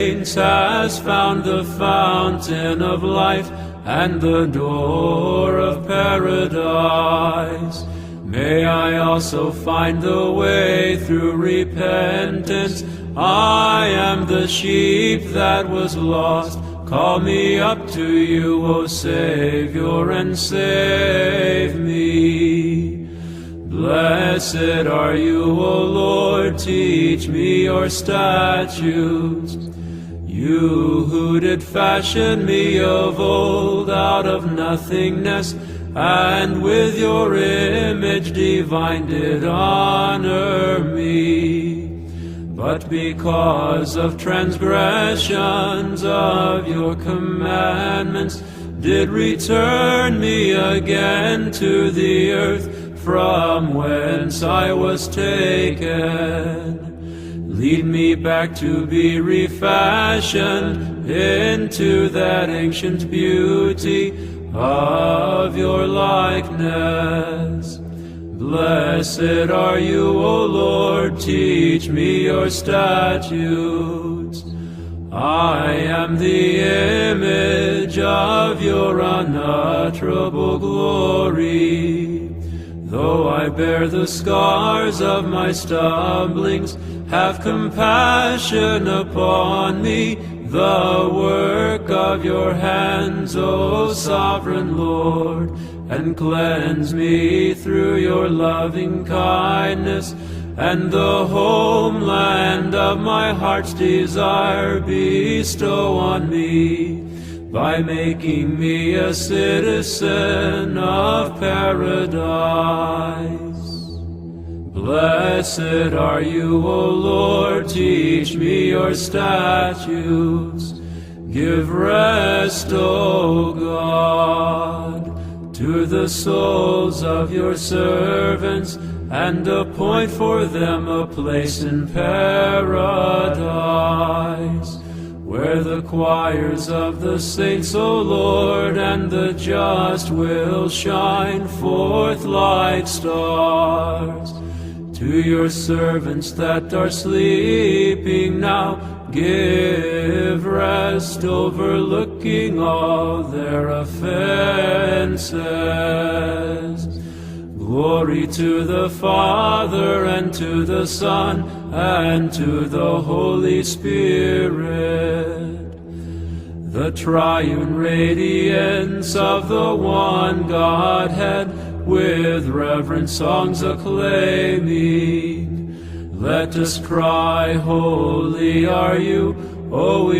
has found the fountain of life and the door of paradise. May I also find the way through repentance. I am the sheep that was lost. Call me up to you, O Savior, and save me. Blessed are you, O Lord, teach me your statutes. You who did fashion me of old out of nothingness, and with your image divine did honor me. But because of transgressions of your commandments, did return me again to the earth, from whence I was taken. Lead me back to be refashioned into that ancient beauty of your likeness. Blessed are you, O Lord, teach me your statutes. I am the image of your unutterable glory. Though I bear the scars of my stumblings, have compassion upon me, the work of your hands, O sovereign Lord, and cleanse me through your loving kindness, and the homeland of my heart's desire bestow on me, by making me a citizen of paradise. Blessed are you, O Lord, teach me your statutes. Give rest, O God, to the souls of your servants, and appoint for them a place in paradise, where the choirs of the saints, O Lord, and the just will shine forth like stars. To your servants that are sleeping now, give rest, overlooking all their offenses. Glory to the Father, and to the Son, and to the Holy Spirit. The triune radiance of the one Godhead, with reverent songs acclaiming, let us cry, holy are you, O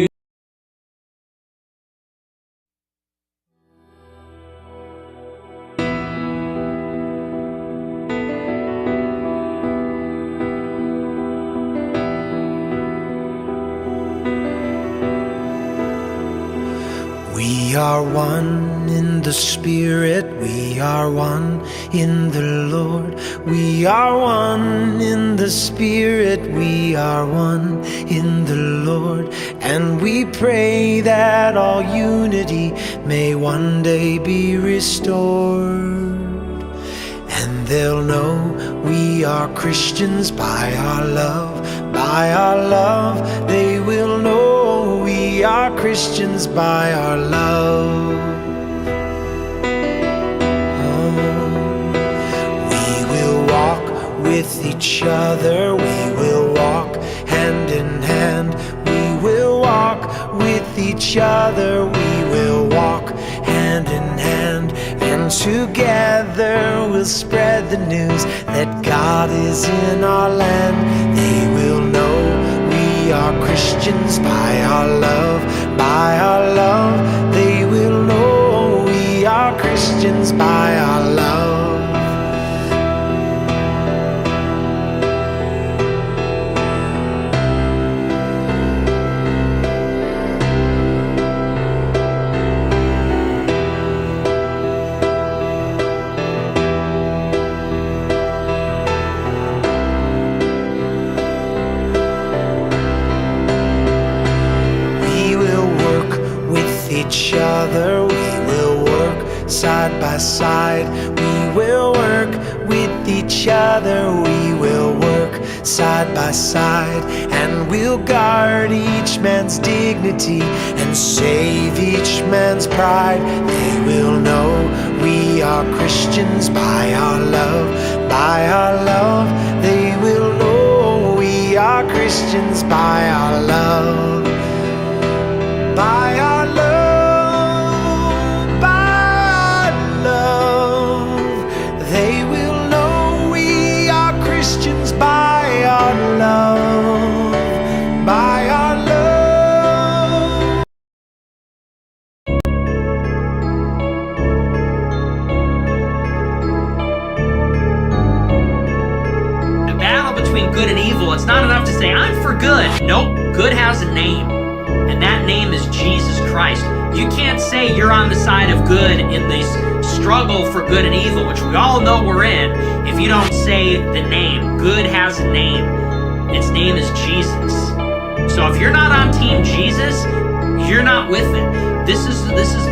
We are one in the Spirit, we are one in the Lord. We are one in the Spirit, we are one in the Lord. And we pray that all unity may one day be restored. And they'll know we are Christians by our love, by our love. They will know we are Christians by our love. We will walk with each other, we will walk hand in hand. We will walk with each other, we will walk hand in hand. And together we'll spread the news that God is in our land. They will know we are Christians by our love, by our love. They will know we are Christians by our love. Each other, we will work side by side. We will work with each other, we will work side by side, and we'll guard each man's dignity and save each man's pride. They will know we are Christians by our love, by our love. They will know we are Christians by our love, by our love, by our love. They will know we are Christians by our love, by our love. The battle between good and evil, it's not enough to say, I'm for good. Nope, good has a name, and that name is Jesus Christ. You can't say you're on the side of good in this struggle for good and evil, which we all know we're in, if you don't say the name. Good has a name. Its name is Jesus. So if you're not on Team Jesus, you're not with it. This is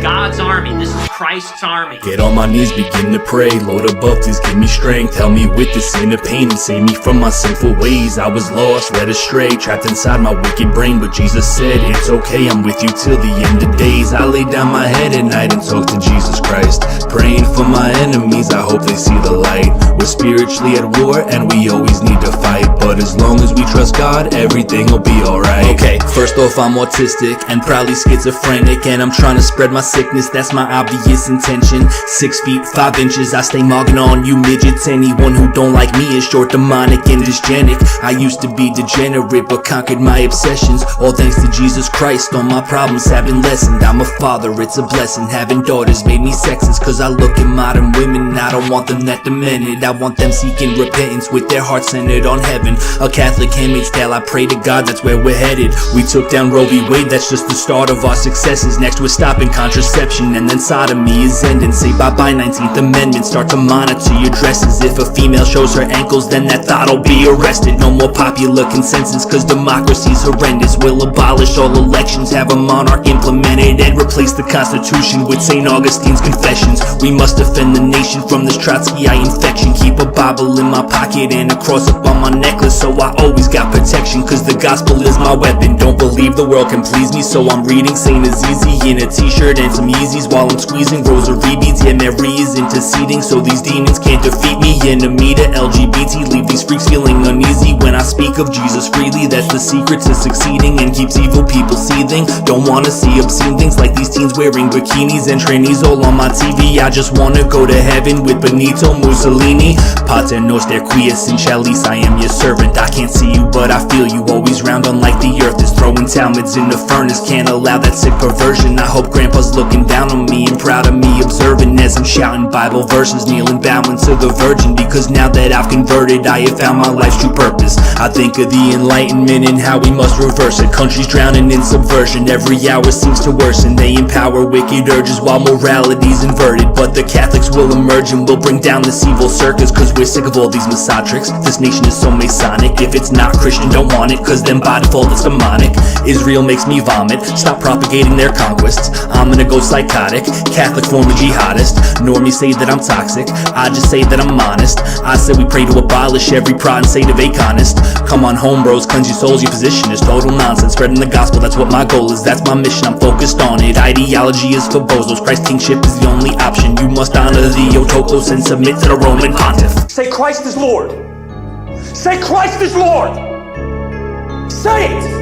God's army. This is Christ's army. Get on my knees, begin to pray. Lord above, please give me strength. Help me with the sin of pain and save me from my sinful ways. I was lost, led astray, trapped inside my wicked brain, but Jesus said, it's okay, I'm with you till the end of days. I lay down my head at night and talk to Jesus Christ, praying for my enemies, I hope they see the light. We're spiritually at war and we always need to fight, but as long as we trust God, everything will be alright. Okay, first off, I'm autistic and probably schizophrenic, and I'm trying to spread my sickness, that's my obvious intention. 6 feet 5 inches, I stay mogging on you midgets. Anyone who don't like me is short, demonic, and dysgenic. I used to be degenerate but conquered my obsessions, all thanks to Jesus Christ. All my problems have been lessened. I'm a father, it's a blessing. Having daughters made me sexist, cause I look at modern women and I don't want them that demented. I want them seeking repentance with their hearts centered on heaven. A Catholic Handmaid's Tale, I pray to God that's where we're headed. We took down Roe v. Wade, that's just the start of our successes. Next we're stopping contraception, and then sodomy is ending. Say bye-bye 19th Amendment, start to monitor your dresses. If a female shows her ankles, then that thought'll be arrested. No more popular consensus, cause democracy's horrendous. We'll abolish all elections, have a monarch implemented, and replace the Constitution with St. Augustine's Confessions. We must defend the nation from this Trotskyite infection. Keep a Bible in my pocket and a cross up on my necklace, so I always got protection, cause the gospel is my weapon. Don't believe the world can please me, so I'm reading Saint Azizi in a t-shirt and some Yeezys while I'm squeezing rosary beads. Yeah, Mary is interceding, so these demons can't defeat me. Enemy to LGBT, leave these freaks feeling uneasy when I speak of Jesus freely. That's the secret to succeeding and keeps evil people seething. Don't wanna see obscene things like these teens wearing bikinis and trainees all on my TV. I just wanna go to heaven with Benito Mussolini. Pater noster quies in chalice, I am your servant. I can't see you but I feel you, always round unlike the earth is throwing Talmuds in the furnace. Can't allow that sick perversion. I hope grandpa's looking down on me and proud of me, observing as I'm shouting Bible verses, kneeling bowing to the Virgin, because now that I've converted I have found my life's true purpose. I think of the Enlightenment and how we must reverse it. Countries drowning in subversion, every hour seems to worsen. They empower wicked urges while morality's inverted, but the Catholics will emerge and will bring down this evil circus, cause we're sick of all these misotrics. This nation is so Masonic, if it's not Christian don't want it, cause then by default it's demonic. Israel makes me vomit, stop propagating their conquests. I'm gonna go psychotic, Catholic former jihadist. Normies say that I'm toxic, I just say that I'm honest. I say we pray to abolish every pride and state of aconist. Come on home bros, cleanse your souls, your position is total nonsense. Spreading the gospel, that's what my goal is, that's my mission, I'm focused on it. Ideology is for bozos, Christ's kingship is the only option. You must honor the Otokos and submit to the Roman Pontiff. Say Christ is Lord. Say Christ is Lord. Say it.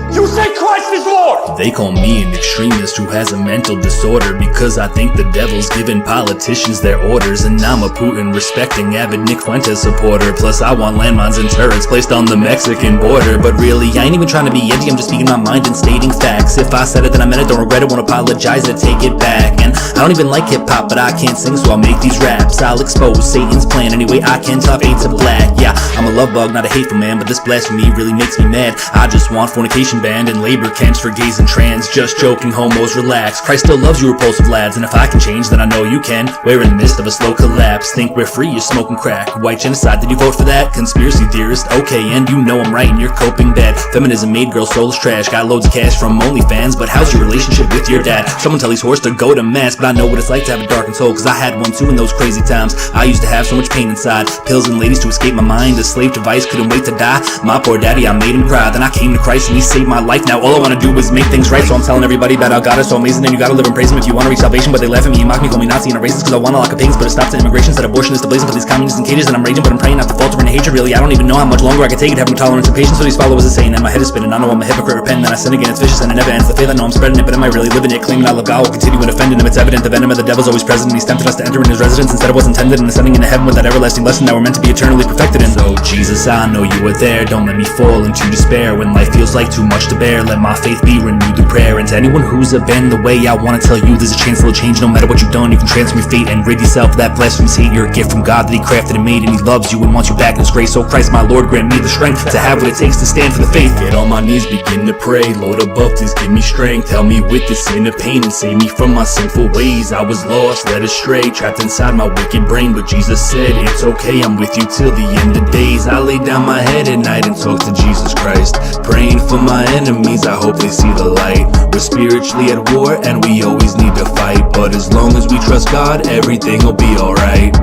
You say Christ is Lord! They call me an extremist who has a mental disorder, because I think the devil's giving politicians their orders, and I'm a Putin respecting avid Nick Fuentes supporter. Plus I want landmines and turrets placed on the Mexican border. But really I ain't even trying to be edgy, I'm just speaking my mind and stating facts. If I said it then I meant it, don't regret it, won't apologize, I take it back. And I don't even like hip-hop, but I can't sing, so I'll make these raps. I'll expose Satan's plan any way I can, top 8 to black. Yeah, I'm a love bug, not a hateful man, but this blasphemy really makes me mad. I just want fornication banned and labor camps for gays and trans. Just joking, homos, relax. Christ still loves you repulsive lads, and if I can change, then I know you can. We're in the midst of a slow collapse. Think we're free, you're smoking crack. White genocide, did you vote for that? Conspiracy theorist, okay, and you know I'm right and you're coping bad. Feminism made girls soulless trash. Got loads of cash from OnlyFans, but how's your relationship with your dad? Someone tell these whores to go to mass, but I know what it's like to have a darkened soul, cause I had one too in those crazy times. I used to have so much pain inside. Pills and ladies to escape my mind. A slave to vice, couldn't wait to die. My poor daddy, I made him cry. Then I came to Christ and he saved my life. Now all I wanna do is make things right. So I'm telling everybody that our God is so amazing, and you gotta live and praise him if you wanna reach salvation. But they laugh at me and mock me, call me Nazi and a racist, cause I wanna lock up pagans, but it stops at immigration. Said abortion is the blazing, put these communists in cages, and I'm raging, but I'm praying not to falter into hatred. Really, I don't even know how much longer I can take it. Having tolerance and patience for these followers is saying, and my head is spinning. I know I'm a hypocrite, repent, then I sin again. It's vicious and it never ends. The faith I know I'm spreading it, but am I really living it? Claiming I love God will continue and offending him. It's evident the venom of the devil's always present, and he's tempted us to enter in his residence instead of what's intended, and ascending into heaven with that everlasting lesson that we're meant to be eternally perfected in. So Jesus, I know you were there. Don't let me fall into despair when life feels like too much to bear. Let my faith be renewed through prayer. And to anyone who's abandoned the way, I want to tell you there's a chance it'll change. No matter what you've done, you can transform your fate and rid yourself of that blasphemous hate. You're a gift from God that he crafted and made, and he loves you and wants you back in his grace. So Christ my Lord, grant me the strength to have what it takes to stand for the faith. Get on my knees, begin to pray. Lord above, please give me strength. Help me with this sin of pain and save me from my sinful ways. I was lost, led astray, trapped inside my wicked brain, but Jesus said it's okay, I'm with you till the end of days. I lay down my head at night and talk to Jesus Christ, praying for my enemies, I hope they see the light. We're spiritually at war and we always need to fight, but as long as we trust God, everything will be alright.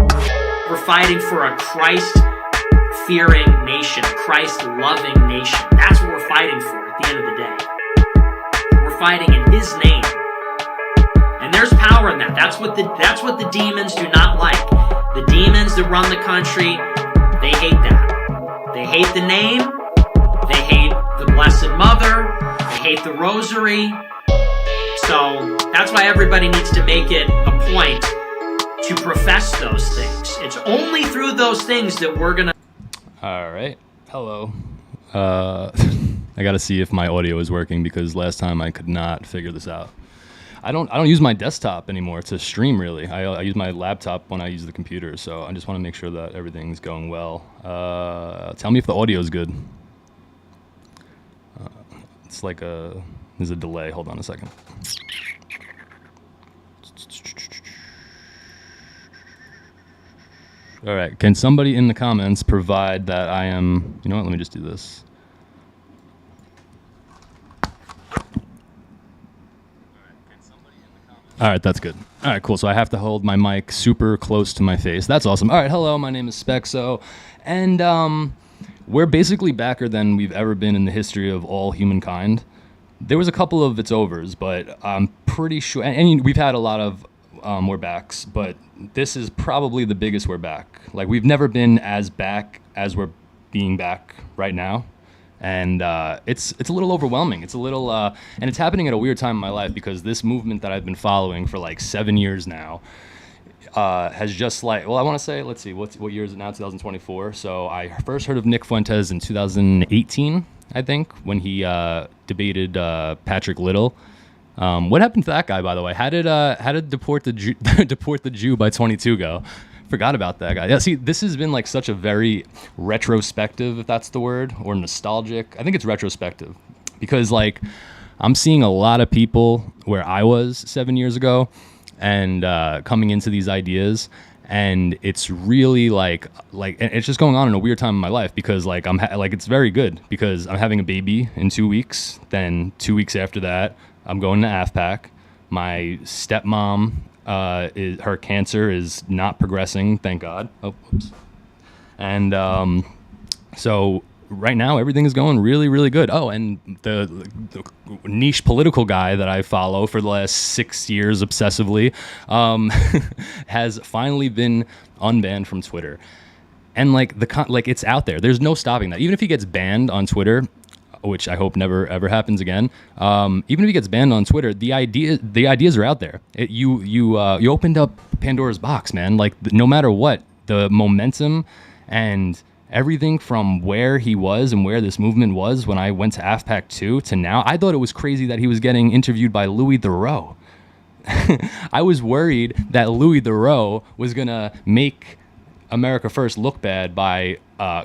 We're fighting for a Christ-fearing nation, a Christ-loving nation. That's what we're fighting for at the end of the day. We're fighting in his name. And there's power in that. That's what the demons do not like. The demons that run the country, they hate that. They hate the name. They hate the Blessed Mother. They hate the Rosary. So that's why everybody needs to make it a point to profess those things. It's only through those things that we're gonna. All right. Hello. I gotta see if my audio is working because last time I could not figure this out. I don't use my desktop anymore to stream, really. I use my laptop when I use the computer, so I just want to make sure that everything's going well. Tell me if the audio is good. It's like there's a delay. Hold on a second. All right, can somebody in the comments provide that I am, you know what, let me just do this. All right, that's good. All right, cool. So I have to hold my mic super close to my face. That's awesome. All right, hello, my name is Spexo, and we're basically backer than we've ever been in the history of all humankind. There was a couple of it's overs, but I'm pretty sure, and we've had a lot of we're backs, but this is probably the biggest we're back. Like, we've never been as back as we're being back right now. And it's a little overwhelming. It's a little, and it's happening at a weird time in my life because this movement that I've been following for like 7 years now has just like, well, I want to say, let's see, what year is it now? 2024. So I first heard of Nick Fuentes in 2018, I think, when he debated Patrick Little. What happened to that guy, by the way? How did deport the Jew by 22 go? Forgot about that guy. Yeah, see, this has been like such a very retrospective, if that's the word, or nostalgic. I think it's retrospective because like I'm seeing a lot of people where I was 7 years ago and coming into these ideas, and it's really like it's just going on in a weird time in my life because like it's very good because I'm having a baby in 2 weeks. Then 2 weeks after that, I'm going to AFPAC. My stepmom, her cancer is not progressing, thank God. Oh, whoops. And so right now everything is going really, really good. Oh, and the niche political guy that I follow for the last 6 years obsessively has finally been unbanned from Twitter. And like it's out there. There's no stopping that. Even if he gets banned on Twitter, which I hope never ever happens again. Even if he gets banned on Twitter, the ideas are out there. You opened up Pandora's box, man. Like no matter what, the momentum and everything from where he was and where this movement was when I went to AFPAC 2 to now, I thought it was crazy that he was getting interviewed by Louis Theroux. I was worried that Louis Theroux was gonna make America First look bad by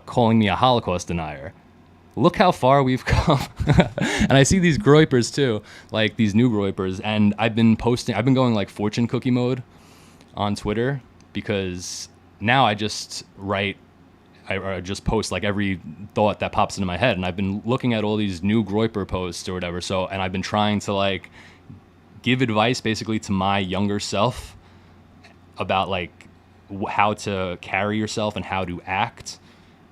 calling me a Holocaust denier. look how far we've come. And I see these groypers too, like these new groypers, and I've been going like fortune cookie mode on Twitter, because now I just just post like every thought that pops into my head, and I've been looking at all these new groyper posts or whatever. So, and I've been trying to like give advice basically to my younger self about like how to carry yourself and how to act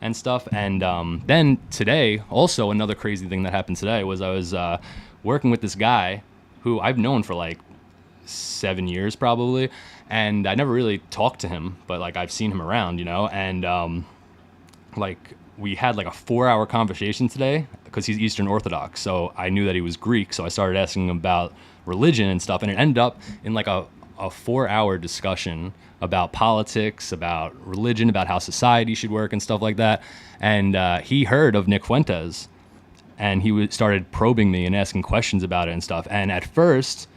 and stuff. And then today, also another crazy thing that happened today was I was working with this guy who I've known for like 7 years probably, and I never really talked to him, but like I've seen him around, you know. And like we had like a 4-hour conversation today because he's Eastern Orthodox, so I knew that he was Greek, so I started asking him about religion and stuff, and it ended up in like a 4-hour discussion about politics, about religion, about how society should work and stuff like that. And he heard of Nick Fuentes, and he started probing me and asking questions about it and stuff. And at first,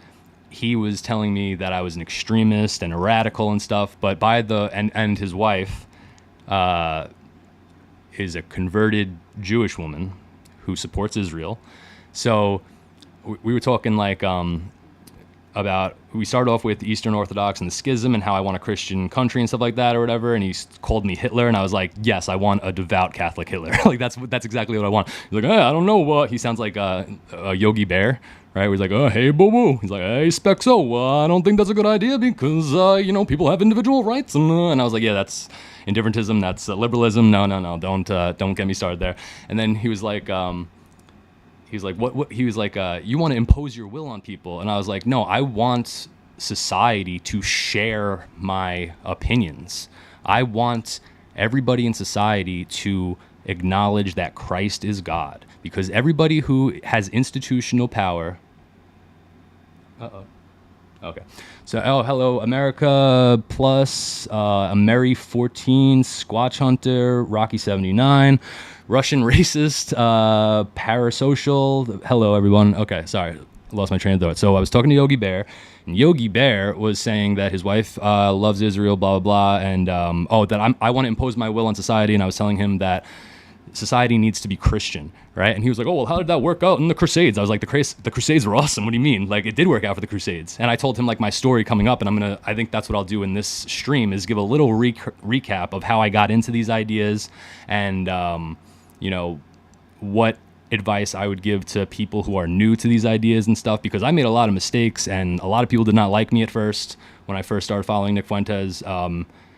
he was telling me that I was an extremist and a radical and stuff. But and his wife is a converted Jewish woman who supports Israel. So we were talking like we started off with Eastern Orthodox and the schism and how I want a Christian country and stuff like that or whatever. And he called me Hitler, and I was like, yes, I want a devout Catholic Hitler. Like that's exactly what I want. He's like, I don't know what. He sounds like a Yogi Bear, right? Where he's like, hey, boo-boo. He's like, hey, Spexo, I don't think that's a good idea because, people have individual rights. And I was like, yeah, that's indifferentism. That's liberalism. No, don't get me started there. And then he was like, what? He was like, you want to impose your will on people. And I was like, no, I want society to share my opinions. I want everybody in society to acknowledge that Christ is God, because everybody who has institutional power. Okay. So, hello, America Plus, Mary 14, Squatch Hunter, Rocky 79, Russian Racist, Parasocial. Hello, everyone. Okay, sorry, lost my train of thought. So I was talking to Yogi Bear, and Yogi Bear was saying that his wife loves Israel, blah, blah, blah, and that I want to impose my will on society, and I was telling him that society needs to be Christian, right? And he was like, oh, well, how did that work out in the Crusades? I was like, the Crusades were awesome. What do you mean? Like, it did work out for the Crusades. And I told him, like, my story coming up, and I think that's what I'll do in this stream, is give a little recap of how I got into these ideas and, what advice I would give to people who are new to these ideas and stuff, because I made a lot of mistakes, and a lot of people did not like me at first when I first started following Nick Fuentes.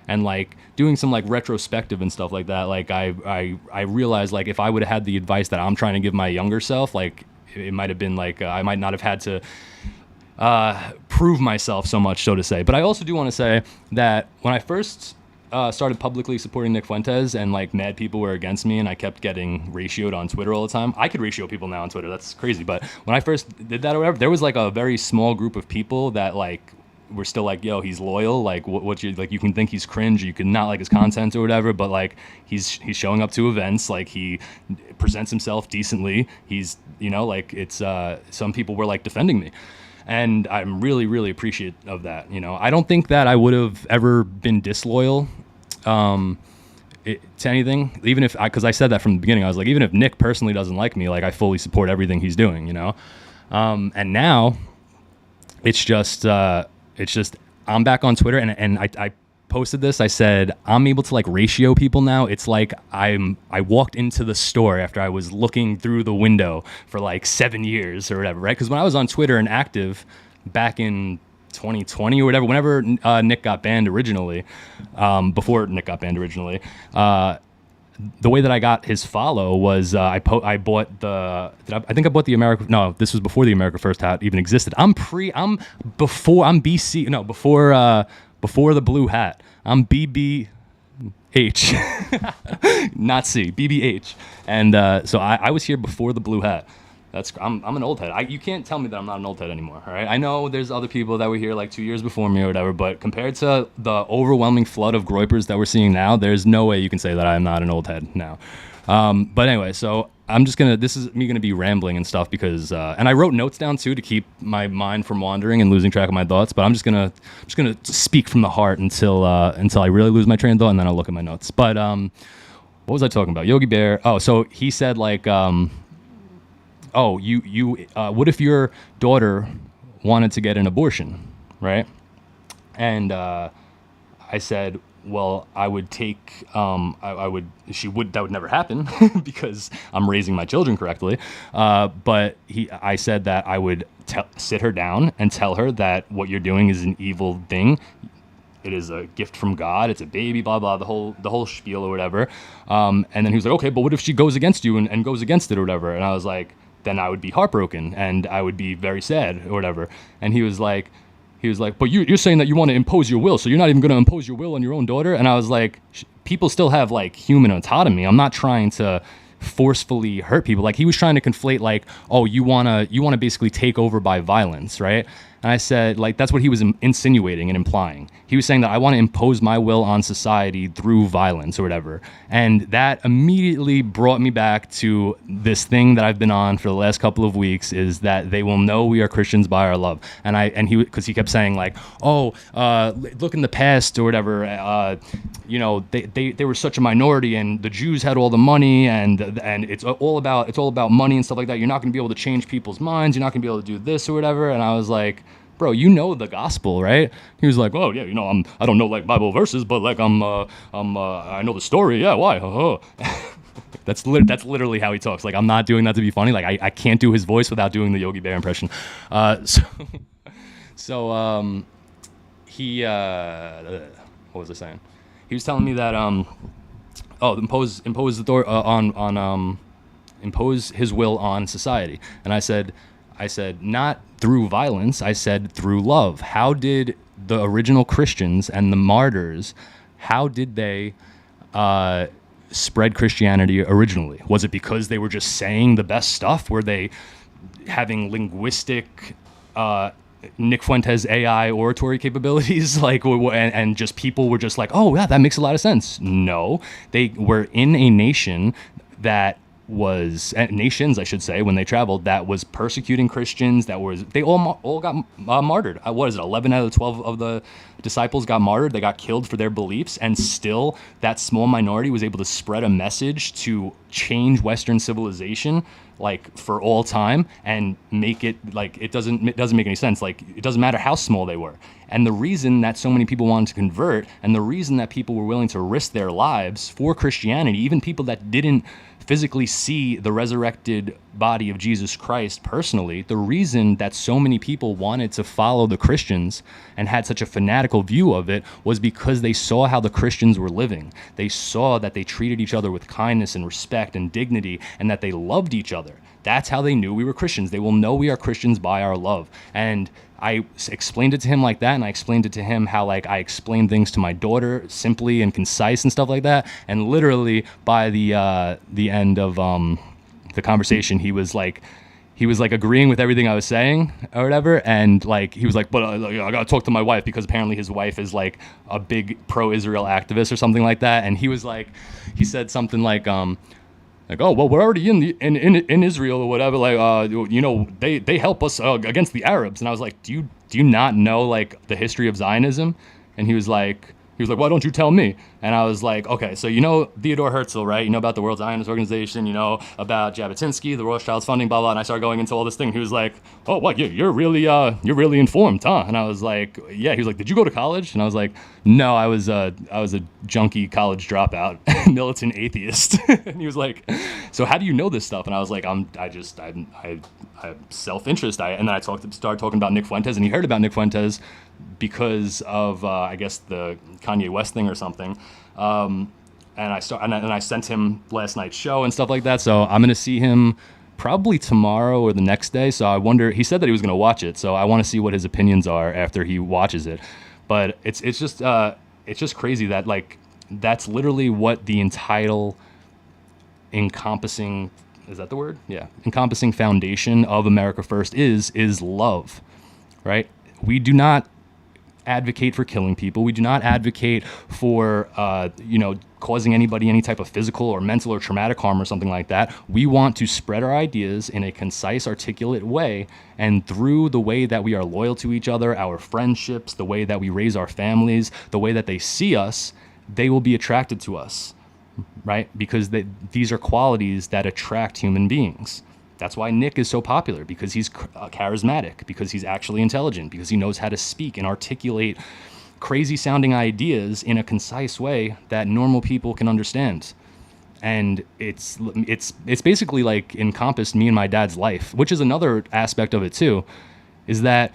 And like doing some like retrospective and stuff like that, like I realized, like, if I would have had the advice that I'm trying to give my younger self, like it might have been like I might not have had to prove myself so much, so to say. But I also do want to say that when I first started publicly supporting Nick Fuentes, and like mad people were against me, and I kept getting ratioed on Twitter all the time. I could ratio people now on Twitter, that's crazy. But when I first did that or whatever, there was like a very small group of people that like we're still like, yo, he's loyal. Like, what you like? You can think he's cringe, or you can not like his content or whatever, but like he's showing up to events, like he presents himself decently. He's, like it's some people were like defending me, and I'm really, really appreciative of that. I don't think that I would have ever been disloyal to anything, even if because I said that from the beginning. I was like, even if Nick personally doesn't like me, like I fully support everything he's doing. And now it's just I'm back on Twitter, and I posted this. I said, I'm able to like ratio people now. It's like I walked into the store after I was looking through the window for like 7 years or whatever, right? Because when I was on Twitter and active back in 2020 or whatever, whenever Nick got banned originally, before Nick got banned originally, the way that I got his follow was I bought the America. No, this was before the America First hat even existed. Before the blue hat. I'm BBH, not C, BBH. And so I was here before the blue hat. I'm an old head. You can't tell me that I'm not an old head anymore, all right? I know there's other people that were here like 2 years before me or whatever, but compared to the overwhelming flood of groypers that we're seeing now, there's no way you can say that I'm not an old head now. But anyway, so this is me gonna be rambling and stuff because, and I wrote notes down too to keep my mind from wandering and losing track of my thoughts, but I'm just gonna speak from the heart until I really lose my train of thought, and then I'll look at my notes. But what was I talking about? Yogi Bear. Oh, so he said like, oh, what if your daughter wanted to get an abortion, right? And I said, well, I would take, I would, that would never happen because I'm raising my children correctly. But I said that I would sit her down and tell her that what you're doing is an evil thing. It is a gift from God. It's a baby, blah, blah, the whole spiel or whatever. And then he was like, okay, but what if she goes against you and goes against it or whatever? And I was like, then I would be heartbroken and I would be very sad or whatever. And he was like, but you're saying that you want to impose your will, so you're not even going to impose your will on your own daughter? And I was like, people still have like human autonomy. I'm not trying to forcefully hurt people. Like he was trying to conflate like, oh, you want to basically take over by violence, right? And I said, like, that's what he was insinuating and implying. He was saying that I want to impose my will on society through violence or whatever. And that immediately brought me back to this thing that I've been on for the last couple of weeks, is that they will know we are Christians by our love. And because he kept saying like, oh, look in the past or whatever, they were such a minority and the Jews had all the money and it's all about money and stuff like that. You're not going to be able to change people's minds. You're not going to be able to do this or whatever. And I was like, bro, you know the gospel, right? He was like, oh yeah, I don't know like Bible verses, but like I know the story. Yeah, why? That's literally how he talks. Like I'm not doing that to be funny. Like I can't do his voice without doing the Yogi Bear impression. He what was I saying? He was telling me that impose his will on society, and I said not through violence. I said through love. How did the original Christians and the martyrs, how did they spread Christianity originally? Was it because they were just saying the best stuff? Were they having linguistic Nick Fuentes AI oratory capabilities, like, and just people were just like, oh yeah, that makes a lot of sense? No, they were in a nation that was, nations I should say, when they traveled, that was persecuting Christians. They all got martyred. What is it? 11 out of 12 of the disciples got martyred. They got killed for their beliefs, and still that small minority was able to spread a message to change Western civilization, like for all time, and make it like it doesn't make any sense. Like it doesn't matter how small they were. And the reason that so many people wanted to convert, and the reason that people were willing to risk their lives for Christianity, even people that didn't physically see the resurrected body of Jesus Christ personally, the reason that so many people wanted to follow the Christians and had such a fanatical view of it was because they saw how the Christians were living. They saw that they treated each other with kindness and respect and dignity, and that they loved each other. That's how they knew we were Christians. They will know we are Christians by our love. And I explained it to him like that, and I explained it to him how like I explained things to my daughter simply and concise and stuff like that. And literally by the end of the conversation, he was like agreeing with everything I was saying or whatever. And like he was like, but I gotta talk to my wife, because apparently his wife is like a big pro-Israel activist or something like that. And he was like, he said something like oh well, we're already in Israel or whatever. Like they help us against the Arabs. And I was like, do you not know like the history of Zionism? And he was like, why don't you tell me? And I was like, okay, so you know Theodore Herzl, right? You know about the World Zionist Organization, you know about Jabotinsky, the Rothschilds funding, blah, blah. And I started going into all this thing. He was like, oh, what? You're really informed, huh? And I was like, yeah. He was like, did you go to college? And I was like, no, I was a junkie college dropout, militant atheist. And he was like, so how do you know this stuff? And I was like, I have self-interest. And then I started talking about Nick Fuentes, and he heard about Nick Fuentes because of I guess the Kanye West thing or something. And I sent him last night's show and stuff like that. So I'm gonna see him probably tomorrow or the next day. So I wonder. He said that he was gonna watch it, so I want to see what his opinions are after he watches it. But it's just crazy that like that's literally what the encompassing, is that the word? Yeah, encompassing foundation of America First is love, right? We do not advocate for killing people. We do not advocate for causing anybody any type of physical or mental or traumatic harm or something like that. We want to spread our ideas in a concise, articulate way, and through the way that we are loyal to each other, our friendships, the way that we raise our families, the way that they see us, they will be attracted to us. right? Because these are qualities that attract human beings. That's why Nick is so popular, because he's charismatic, because he's actually intelligent, because he knows how to speak and articulate crazy sounding ideas in a concise way that normal people can understand. And it's basically like encompassed me and my dad's life, which is another aspect of it too, is that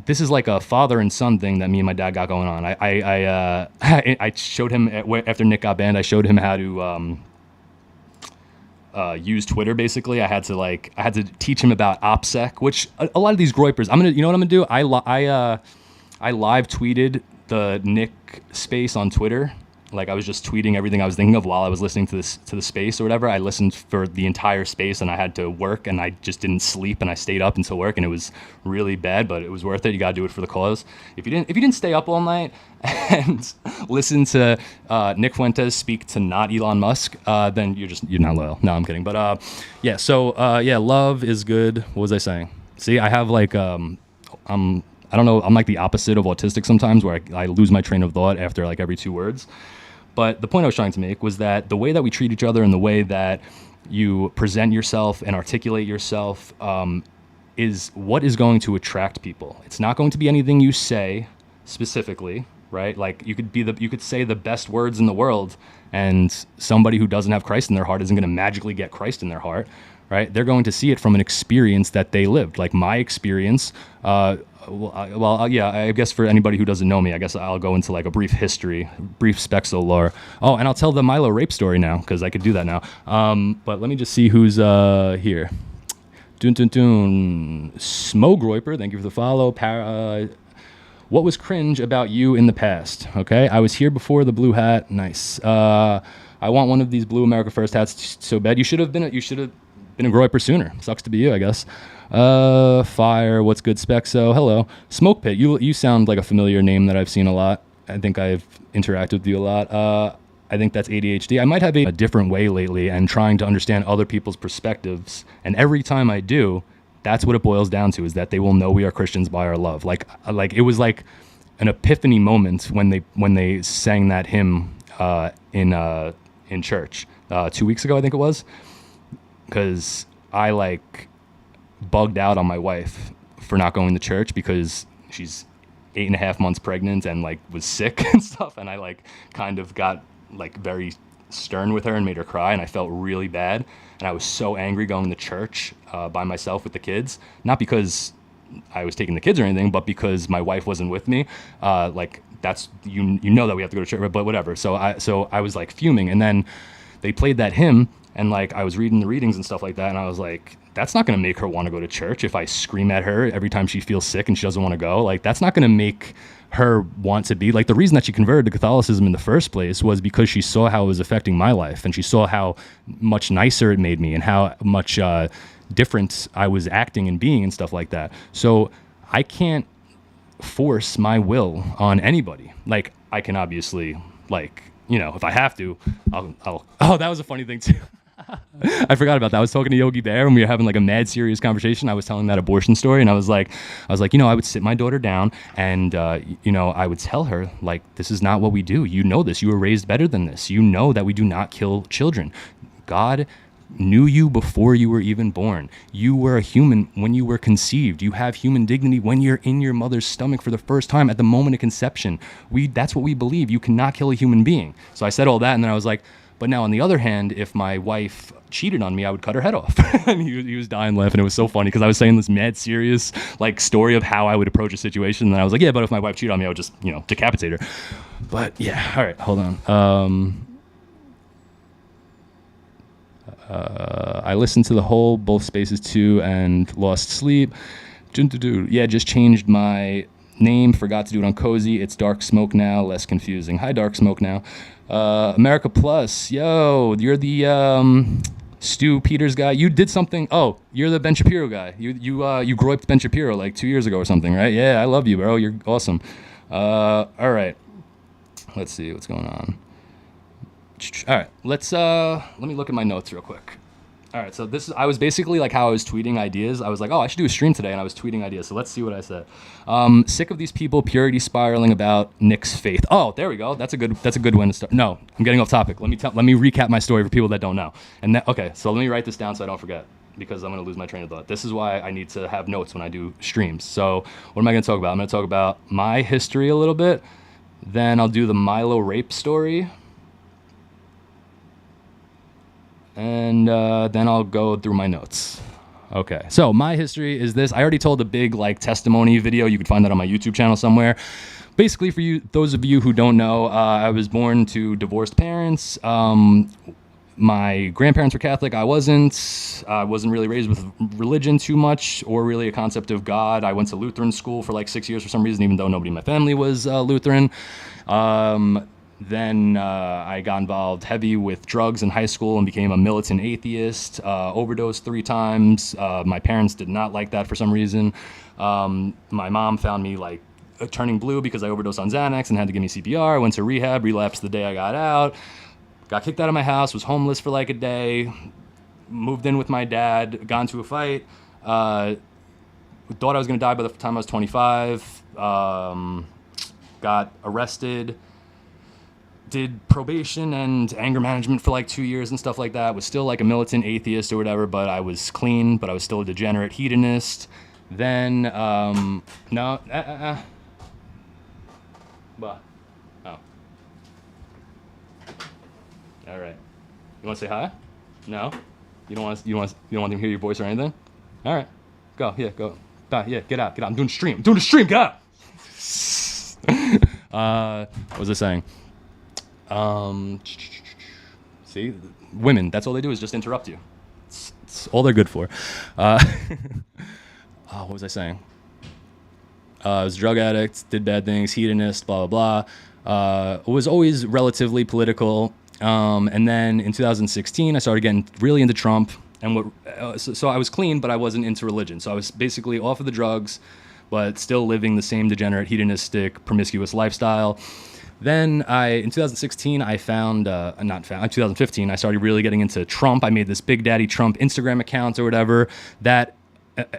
this is like a father and son thing that me and my dad got going on. I showed him after Nick got banned. I showed him how to use Twitter. Basically, I had to teach him about OPSEC, which a lot of these groypers. You know what I'm gonna do? I live tweeted the Nick space on Twitter. Like I was just tweeting everything I was thinking of while I was listening to the space or whatever. I listened for the entire space, and I had to work, and I just didn't sleep, and I stayed up until work, and it was really bad, but it was worth it. You gotta do it for the cause. If you didn't stay up all night and listen to Nick Fuentes speak to not Elon Musk, then you're not loyal. No, I'm kidding. But yeah. So yeah, love is good. What was I saying? See, I have like I don't know, I'm like the opposite of autistic sometimes, where I lose my train of thought after like every 2 words. But the point I was trying to make was that the way that we treat each other and the way that you present yourself and articulate yourself is what is going to attract people. It's not going to be anything you say specifically, right? Like you could say the best words in the world, and somebody who doesn't have Christ in their heart isn't going to magically get Christ in their heart, right? They're going to see it from an experience that they lived. Like my experience, yeah, I guess for anybody who doesn't know me, I guess I'll go into like a brief history, brief Spexo lore. Oh, and I'll tell the Milo rape story now, because I could do that now. But let me just see who's here. Smo Groiper, thank you for the follow. What was cringe about you in the past? Okay, I was here before the blue hat. Nice. I want one of these blue America First hats so bad. You should have been a Groiper sooner. Sucks to be you, I guess. Fire, what's good, Spexo? Hello. Smoke Pit, you sound like a familiar name that I've seen a lot. I think I've interacted with you a lot. I think that's ADHD. I might have a different way lately and trying to understand other people's perspectives. And every time I do, that's what it boils down to, is that they will know we are Christians by our love. Like it was like an epiphany moment when they sang that hymn in church 2 weeks ago, I think it was. Because I like bugged out on my wife for not going to church because she's 8.5 months pregnant and like was sick and stuff, and I like kind of got like very stern with her and made her cry, and I felt really bad, and I was so angry going to church by myself with the kids, not because I was taking the kids or anything, but because my wife wasn't with me. Like that's you know that we have to go to church, but whatever. So I was like fuming, and then they played that hymn. And like I was reading the readings and stuff like that, and I was like, that's not going to make her want to go to church if I scream at her every time she feels sick and she doesn't want to go. Like that's not going to make her want to be. Like the reason that she converted to Catholicism in the first place was because she saw how it was affecting my life, and she saw how much nicer it made me and how much different I was acting and being and stuff like that. So I can't force my will on anybody. Like I can obviously, like, you know, if I have to, I'll oh, that was a funny thing too. I forgot about that. I was talking to Yogi Bear and we were having like a mad serious conversation. I was telling that abortion story, and I was like, you know, I would sit my daughter down and, you know, I would tell her, like, this is not what we do. You know this. You were raised better than this. You know that we do not kill children. God knew you before you were even born. You were a human when you were conceived. You have human dignity when you're in your mother's stomach for the first time at the moment of conception. That's what we believe. You cannot kill a human being. So I said all that, and then I was like, but now on the other hand, if my wife cheated on me, I would cut her head off. And he was dying laughing. It was so funny because I was saying this mad serious like story of how I would approach a situation. And I was like, yeah, but if my wife cheated on me, I would just, you know, decapitate her. But yeah, all right, hold on. I listened to the whole both spaces too and lost sleep. Yeah, just changed my name, forgot to do it on Cozy. It's Dark Smoke now, less confusing. Hi, Dark Smoke now. America Plus, yo, you're the Stu Peters guy. You did something. Oh, you're the Ben Shapiro guy. You groiped Ben Shapiro like 2 years ago or something, right? Yeah, I love you, bro. You're awesome. All right, let's see what's going on. All right, let me look at my notes real quick. All right, so I was basically like how I was tweeting ideas. I was like, oh, I should do a stream today, and I was tweeting ideas. So let's see what I said. Sick of these people purity spiraling about Nick's faith. Oh, there we go. That's a good one to start. No, I'm getting off topic. Let me recap my story for people that don't know. Okay, so let me write this down so I don't forget, because I'm going to lose my train of thought. This is why I need to have notes when I do streams. So what am I going to talk about? I'm going to talk about my history a little bit. Then I'll do the Milo rape story. And then I'll go through my notes. Okay, so my history is this. I already told a big like testimony video. You can find that on my YouTube channel somewhere. Basically, for you, those of you who don't know, I was born to divorced parents. My grandparents were Catholic. I wasn't. I wasn't really raised with religion too much, or really a concept of God. I went to Lutheran school for like 6 years for some reason, even though nobody in my family was Lutheran. Then I got involved heavy with drugs in high school and became a militant atheist, overdosed 3 times. My parents did not like that for some reason. My mom found me like turning blue because I overdosed on Xanax and had to give me CPR. I went to rehab, relapsed the day I got out, got kicked out of my house, was homeless for like a day, moved in with my dad, got into a fight, thought I was going to die by the time I was 25, got arrested, did probation and anger management for like 2 years and stuff like that. Was still like a militant atheist or whatever, but I was clean, but I was still a degenerate hedonist. Then, But, oh. All right. You want to say hi? No? You don't want them to hear your voice or anything? All right. Go. Yeah, go. Yeah, get out. I'm doing the stream. Get out. What was I saying? See, women, that's all they do is just interrupt you. It's all they're good for. What was I saying? I was a drug addict, did bad things, hedonist, blah, blah, blah. Was always relatively political. And then in 2016, I started getting really into Trump. And so I was clean, but I wasn't into religion. So I was basically off of the drugs, but still living the same degenerate, hedonistic, promiscuous lifestyle. Then in 2016, in 2015, I started really getting into Trump. I made this Big Daddy Trump Instagram account or whatever that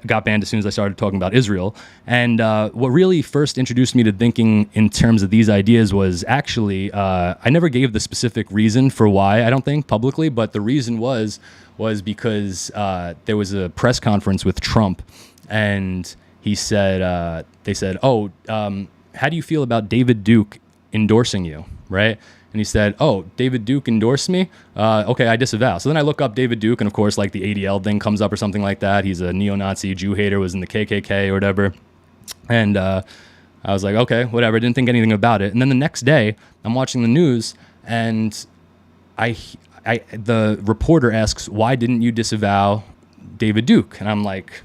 got banned as soon as I started talking about Israel. And what really first introduced me to thinking in terms of these ideas was actually, I never gave the specific reason for why, I don't think, publicly, but the reason was because there was a press conference with Trump, and they said, how do you feel about David Duke endorsing you, right? And he said, oh, David Duke endorsed me? Okay, I disavow. So then I look up David Duke, and of course, like the ADL thing comes up or something like that. He's a neo-Nazi Jew hater, was in the KKK or whatever. And I was like, okay, whatever. Didn't think anything about it. And then the next day, I'm watching the news, and the reporter asks, why didn't you disavow David Duke? And I'm like,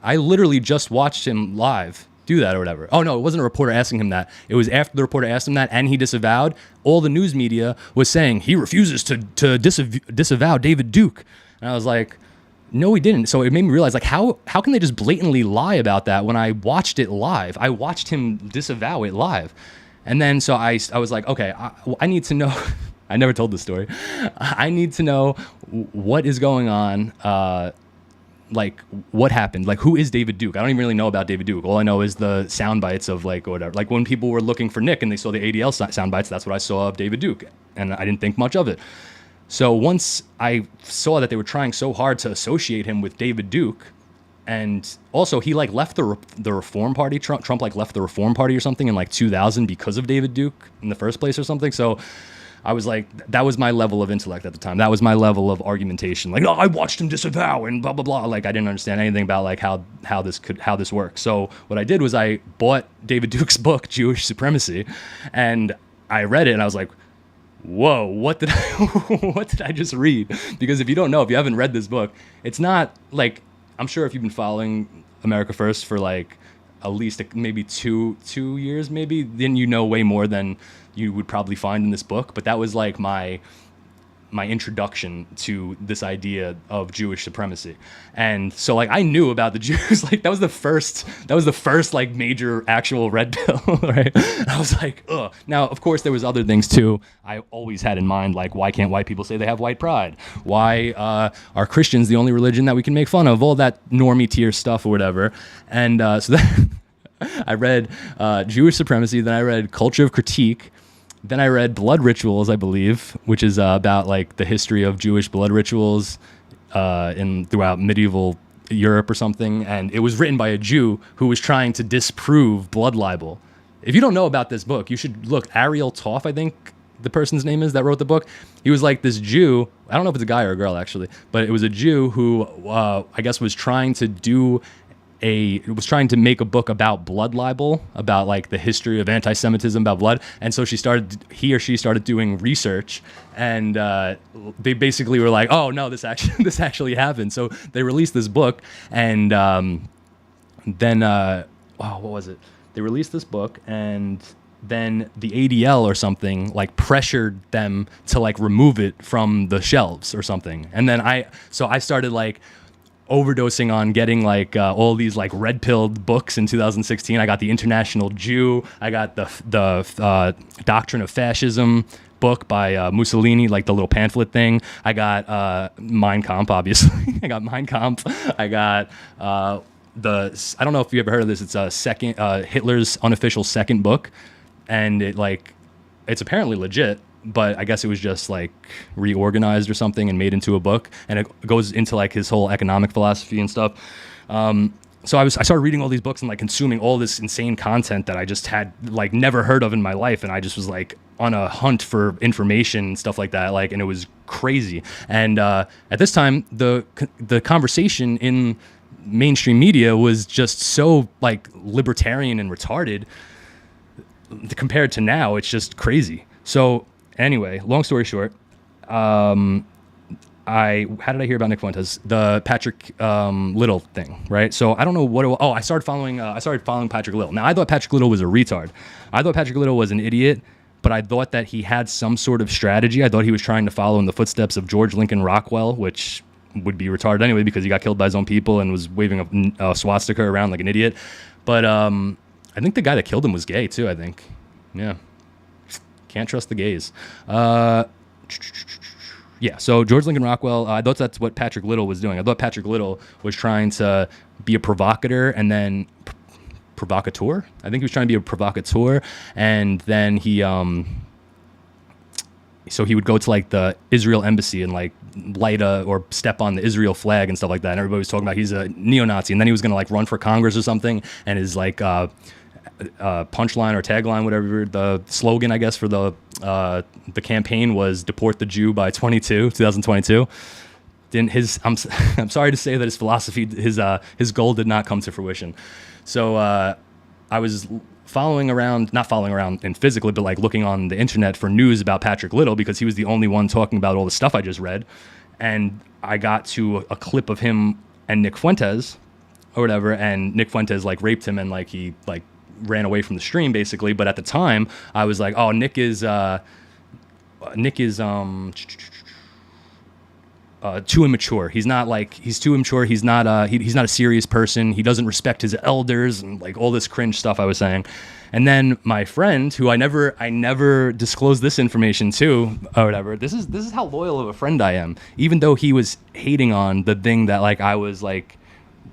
I literally just watched him live do that or whatever. Oh no, it wasn't a reporter asking him that. It was after the reporter asked him that and he disavowed. All the news media was saying he refuses to disavow David Duke. And I was like, no, he didn't. So it made me realize, like, how can they just blatantly lie about that when I watched it live? I watched him disavow it live. And then so I was like, okay, I need to know. I never told this story. I need to know what is going on. Like, what happened? Like, who is David Duke? I don't even really know about David Duke. All I know is the sound bites of, like, whatever. Like, when people were looking for Nick and they saw the ADL sound bites, that's what I saw of David Duke. And I didn't think much of it. So once I saw that they were trying so hard to associate him with David Duke, and also he, like, left the Reform Party. Trump, like, left the Reform Party or something in, like, 2000 because of David Duke in the first place or something. So I was like, that was my level of intellect at the time. That was my level of argumentation. Like, no, I watched him disavow and blah, blah, blah. Like, I didn't understand anything about, like, how this works. So what I did was I bought David Duke's book, Jewish Supremacy, and I read it and I was like, whoa, what did I just read? Because if you don't know, if you haven't read this book, it's not like, I'm sure if you've been following America First for like at least maybe two years, maybe, then you know way more than you would probably find in this book. But that was like my my introduction to this idea of Jewish supremacy. And so like I knew about the Jews. Like that was the first like major actual red pill, right? And I was like, ugh. Now of course there was other things too. I always had in mind, like, why can't white people say they have white pride? Why are Christians the only religion that we can make fun of? All that normie tier stuff or whatever. And so then I read Jewish supremacy, then I read Culture of Critique. Then I read Blood Rituals, I believe, which is about like the history of Jewish blood rituals throughout medieval Europe or something. And it was written by a Jew who was trying to disprove blood libel. If you don't know about this book, you should look. Ariel Toff, I think the person's name is, that wrote the book. He was like this Jew. I don't know if it's a guy or a girl actually, but it was a Jew who I guess was trying to make a book about blood libel, about like the history of anti-Semitism about blood. And so he or she started doing research, and they basically were like, oh no, this actually happened. So they released this book, and then what was it? They released this book, and then the ADL or something like pressured them to like remove it from the shelves or something. And then I started like overdosing on getting like all these like red-pilled books in 2016. I got The International Jew. I got the Doctrine of Fascism book by Mussolini, like the little pamphlet thing. I got Mein Kampf, obviously. I got Mein Kampf. I got I don't know if you ever heard of this. It's Hitler's unofficial second book, and it's apparently legit. But I guess it was just like reorganized or something and made into a book, and it goes into like his whole economic philosophy and stuff. So I started reading all these books and like consuming all this insane content that I just had like never heard of in my life, and I just was like on a hunt for information and stuff like that. Like, and it was crazy. And at this time, the conversation in mainstream media was just so like libertarian and retarded compared to now. It's just crazy. So anyway, long story short, how did I hear about Nick Fuentes? The Patrick Little thing, right? So I don't know what. I started following Patrick Little. Now I thought Patrick Little was a retard. I thought Patrick Little was an idiot, but I thought that he had some sort of strategy. I thought he was trying to follow in the footsteps of George Lincoln Rockwell, which would be retarded anyway because he got killed by his own people and was waving a swastika around like an idiot. But I think the guy that killed him was gay too. I think, yeah. Can't trust the gays. Yeah, so George Lincoln Rockwell, I thought that's what Patrick Little was doing. I thought Patrick Little was trying to be a provocateur and then provocateur? I think he was trying to be a provocateur, and then he so he would go to like the Israel embassy and like light or step on the Israel flag and stuff like that. And everybody was talking about he's a neo-Nazi, and then he was going to like run for Congress or something, and his like punchline or tagline, whatever the slogan, I guess, for the campaign was "Deport the Jew by 2022." I'm sorry to say that his philosophy, his goal did not come to fruition. So I was not following around in physically, but like looking on the internet for news about Patrick Little because he was the only one talking about all the stuff I just read. And I got to a clip of him and Nick Fuentes or whatever, and Nick Fuentes like raped him and like he like ran away from the stream basically. But at the time I was like, oh, Nick is too immature. He's too immature. He's not a serious person. He doesn't respect his elders and like all this cringe stuff I was saying. And then my friend, who I never disclosed this information to or whatever. This is how loyal of a friend I am, even though he was hating on the thing that like I was like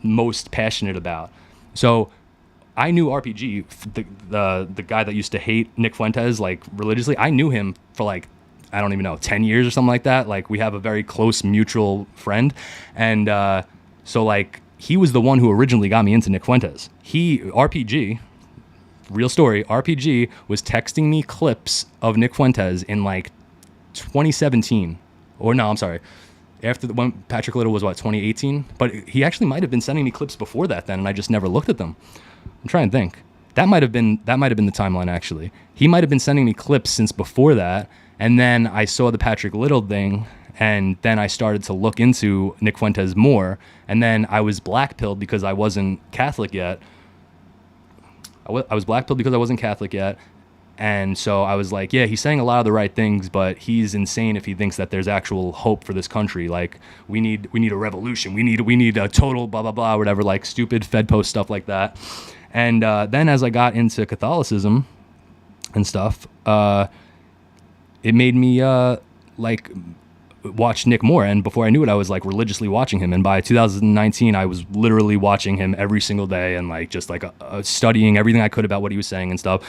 most passionate about. So I knew RPG, the guy that used to hate Nick Fuentes like religiously. I knew him for like, I don't even know, 10 years or something like that. Like we have a very close mutual friend. And so like he was the one who originally got me into Nick Fuentes. RPG, real story, RPG was texting me clips of Nick Fuentes in like 2017. Or no, I'm sorry. When Patrick Little was 2018? But he actually might have been sending me clips before that then, and I just never looked at them. I'm trying to think. That might have been the timeline actually. He might have been sending me clips since before that. And then I saw the Patrick Little thing, and then I started to look into Nick Fuentes more. And then I was blackpilled because I wasn't Catholic yet. I was blackpilled because I wasn't Catholic yet. And so I was like, yeah, he's saying a lot of the right things, but he's insane if he thinks that there's actual hope for this country. Like, we need a revolution. We need a total blah, blah, blah, whatever, like stupid Fed post stuff like that. And then as I got into Catholicism and stuff, it made me like watch Nick more. And before I knew it, I was like religiously watching him. And by 2019, I was literally watching him every single day and like just like studying everything I could about what he was saying and stuff.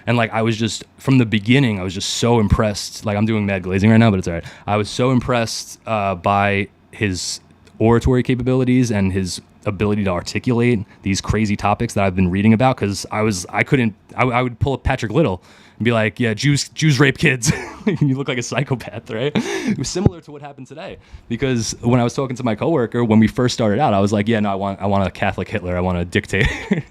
And like I was just, from the beginning, I was just so impressed. Like, I'm doing mad glazing right now, but it's all right. I was so impressed by his oratory capabilities and his ability to articulate these crazy topics that I've been reading about, because I would pull up Patrick Little and be like, yeah, Jews rape kids. You look like a psychopath, right? It was similar to what happened today, because when I was talking to my coworker when we first started out, I was like, yeah, no, I want a Catholic Hitler, I want a dictator.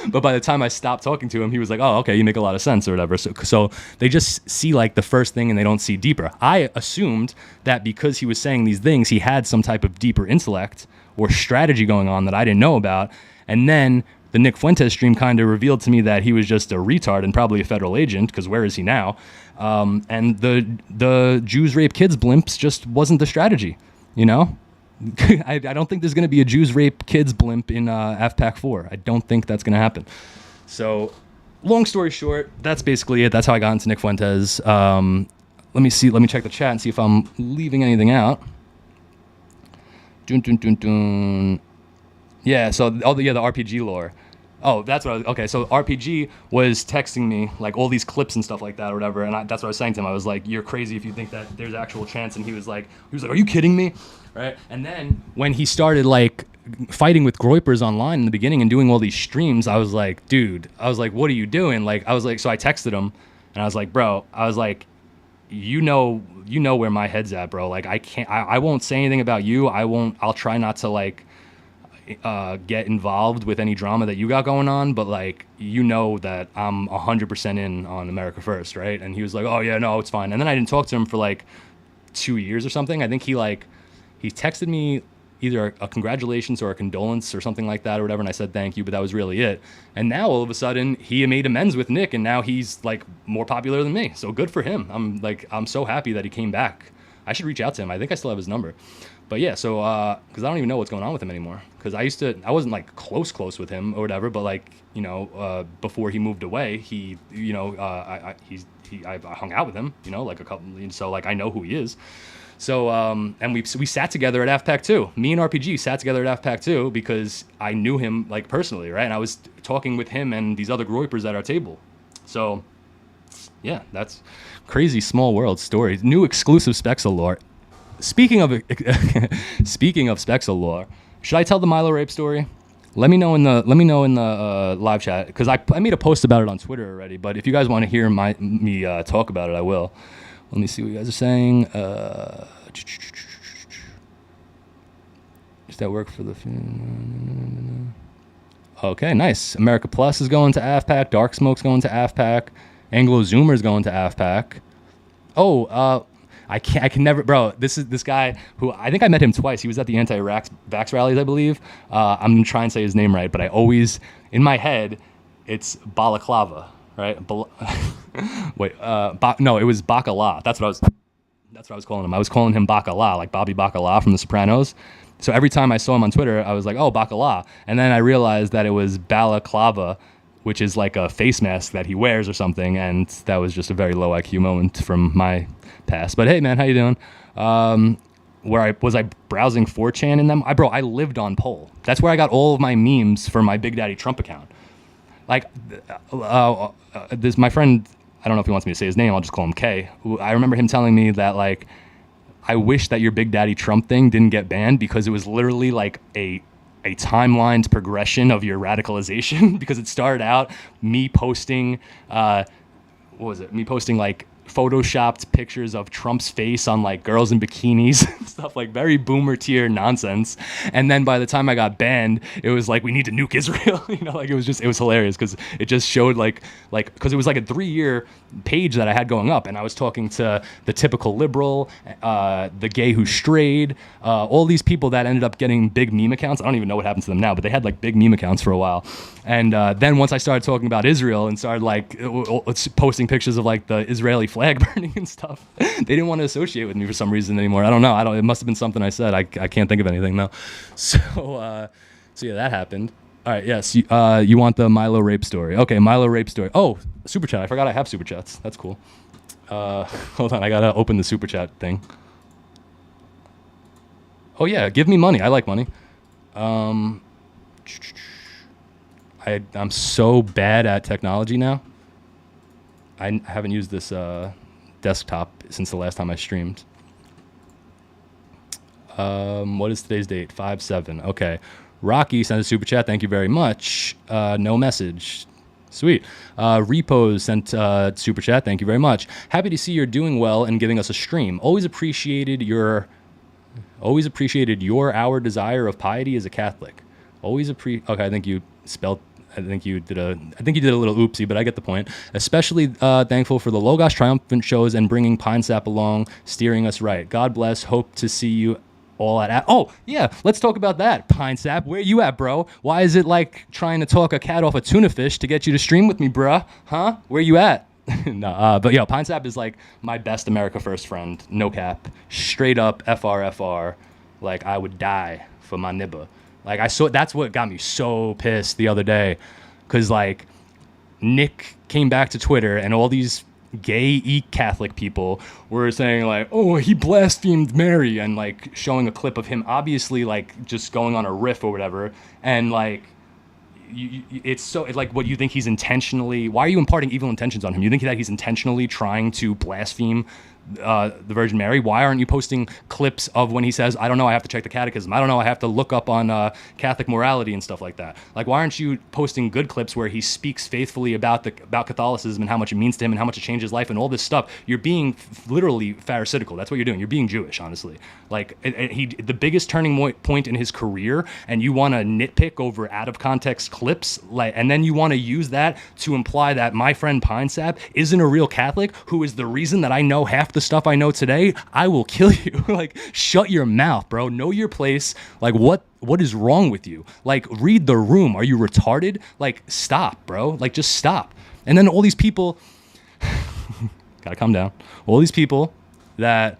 But by the time I stopped talking to him, he was like, oh, okay, you make a lot of sense or whatever. So they just see like the first thing and they don't see deeper. I assumed that because he was saying these things, he had some type of deeper intellect or strategy going on that I didn't know about. And then the Nick Fuentes stream kind of revealed to me that he was just a retard and probably a federal agent, because where is he now? And the Jews rape kids blimps just wasn't the strategy, you know? I don't think there's going to be a Jews rape kids blimp in AFPAC 4. I don't think that's going to happen. So, long story short, that's basically it. That's how I got into Nick Fuentes. Let me check the chat and see if I'm leaving anything out. Yeah, so the RPG lore. Oh, that's what I was, okay, so RPG was texting me like all these clips and stuff like that or whatever, and that's what I was saying to him. I was like, you're crazy if you think that there's actual chance. And he was like, are you kidding me? Right? And then when he started like fighting with Groypers online in the beginning and doing all these streams, I was like, dude, what are you doing? Like, I was like, so I texted him and I was like, bro, I was like, you know where my head's at, bro. Like, I won't say anything about you. I'll try not to like get involved with any drama that you got going on, but like, you know that I'm 100% in on America First, right? And he was like, oh yeah, no, it's fine. And then I didn't talk to him for like 2 years or something. I think he texted me either a congratulations or a condolence or something like that or whatever, and I said thank you, but that was really it. And now all of a sudden he made amends with Nick, and now he's like more popular than me, so good for him. I'm so happy that he came back. I should reach out to him. I think I still have his number. But yeah, so because I don't even know what's going on with him anymore, because I wasn't like close with him or whatever, but like, you know, before he moved away, he, you know, I hung out with him, you know, like a couple, so like I know who he is. So, and we sat together at AFPAC 2. Me and RPG sat together at AFPAC 2 because I knew him like personally, right? And I was talking with him and these other Groypers at our table. So, yeah, that's crazy small world story. New exclusive Spexel lore. Speaking of Spexel lore, should I tell the Milo rape story? Let me know in the live chat, because I made a post about it on Twitter already. But if you guys want to hear me talk about it, I will. Let me see what you guys are saying. Does that work for the... Okay, nice. America Plus is going to AFPAC. Dark Smoke's going to AFPAC. Anglo Zoomer's going to AFPAC. Oh, I can never... Bro, this guy who... I think I met him twice. He was at the anti-vax rallies, I believe. I'm going to try and say his name right, but I always... In my head, it's Balaclava. Right? Wait, no, it was Bacala. That's what I was calling him. I was calling him Bacala, like Bobby Bacala from The Sopranos. So every time I saw him on Twitter, I was like, oh, Bacala. And then I realized that it was Balaclava, which is like a face mask that he wears or something. And that was just a very low IQ moment from my past. But hey, man, how you doing? Where I browsing 4chan in them? I lived on Poll. That's where I got all of my memes for my Big Daddy Trump account. Like, this, my friend, I don't know if he wants me to say his name, I'll just call him K. I remember him telling me that, like, I wish that your Big Daddy Trump thing didn't get banned, because it was literally like a timelined progression of your radicalization, because it started out me posting, Me posting like photoshopped pictures of Trump's face on like girls in bikinis and stuff, like very boomer tier nonsense. And then by the time I got banned, it was like, we need to nuke Israel. Like it was hilarious because it just showed because it was like a 3-year page that I had going up, and I was talking to the typical liberal, the gay who strayed, all these people that ended up getting big meme accounts. I don't even know what happened to them now, but they had like big meme accounts for a while. And then once I started talking about Israel and started like posting pictures of like the Israeli flag burning and stuff, they didn't want to associate with me for some reason anymore. I don't know. It must have been something I said. I can't think of anything now. So yeah, that happened. All right. Yes. You want the Milo rape story? Okay. Milo rape story. Oh, super chat. I forgot I have super chats. That's cool. Hold on. I gotta open the super chat thing. Oh yeah. Give me money. I like money. I'm so bad at technology now. I haven't used this desktop since the last time I streamed. What is today's date? 5/7. Okay. Rocky sent a super chat. Thank you very much. No message. Sweet. Repos sent super chat. Thank you very much. Happy to see you're doing well and giving us a stream. Always appreciated your our desire of piety as a Catholic. Okay, I think you did a little oopsie, but I get the point. Especially thankful for the Logos Triumphant shows and bringing Pine Sap along, steering us right. God bless. Hope to see you all at. Oh yeah, let's talk about that. Pine Sap, where you at, bro? Why is it like trying to talk a cat off a tuna fish to get you to stream with me, bruh? Huh? Where you at? No, but yeah, Pine Sap is like my best America First friend. No cap. Straight up FRFR. Like I would die for my nibba. Like that's what got me so pissed the other day, because like Nick came back to Twitter and all these gay Catholic people were saying like, oh, he blasphemed Mary, and like showing a clip of him obviously like just going on a riff or whatever, and like it's like, what, you think he's intentionally, why are you imparting evil intentions on him? You think that he's intentionally trying to blaspheme the Virgin Mary? Why aren't you posting clips of when he says, I don't know, I have to check the catechism, I don't know, I have to look up on Catholic morality and stuff like that? Like, why aren't you posting good clips where he speaks faithfully about Catholicism and how much it means to him and how much it changed his life and all this stuff? You're being literally pharisaical. That's what you're doing. You're being Jewish, honestly. Like, the biggest turning point in his career, and you want to nitpick over out of context clips, like, and then you want to use that to imply that my friend Pine Sap isn't a real Catholic, who is the reason that I know half the stuff I know today. I will kill you. Like, shut your mouth, bro. Know your place. Like, what is wrong with you? Like, read the room. Are you retarded? Like, stop, bro. Like, just stop. And then all these people gotta calm down. All these people that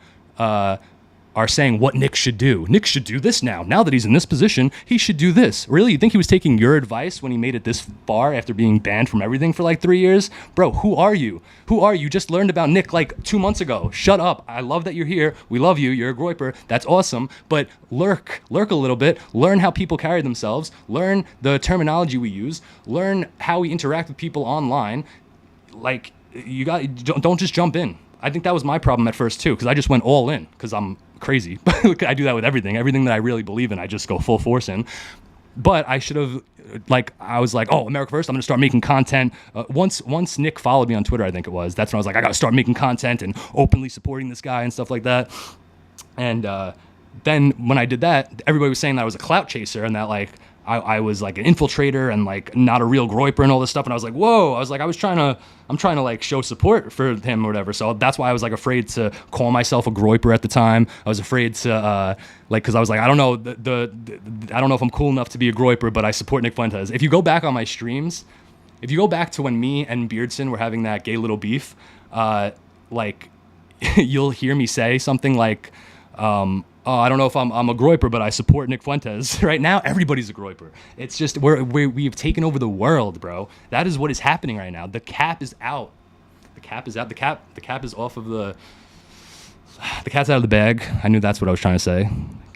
are saying what Nick should do. Nick should do this now. Now that he's in this position, he should do this. Really? You think he was taking your advice when he made it this far after being banned from everything for like 3 years? Bro, who are you? Who are you? Just learned about Nick like 2 months ago. Shut up. I love that you're here. We love you. You're a groiper. That's awesome. But lurk a little bit. Learn how people carry themselves. Learn the terminology we use. Learn how we interact with people online. Like, don't just jump in. I think that was my problem at first too, because I just went all in because I'm crazy. I do that with everything that I really believe in, I just go full force in. But I should have, I was like, oh, America First, I'm gonna start making content. Once Nick followed me on Twitter, I think it was, that's when I was like, I gotta start making content and openly supporting this guy and stuff like that. And then when I did that, everybody was saying that I was a clout chaser and that like I was like an infiltrator and like not a real groiper and all this stuff. And I was like, whoa, I'm trying to like show support for him or whatever. So that's why I was like afraid to call myself a groiper at the time. I was afraid to cause I was like, I don't know, I don't know if I'm cool enough to be a groiper, but I support Nick Fuentes. If you go back on my streams, if you go back to when me and Beardson were having that gay little beef, like you'll hear me say something like, oh, I don't know if I'm a groiper, but I support Nick Fuentes. Right now, everybody's a groiper. It's just we've taken over the world, bro. That is what is happening right now. The cap is out. The cap is out. The cap is off of the cat's out of the bag. I knew that's what I was trying to say.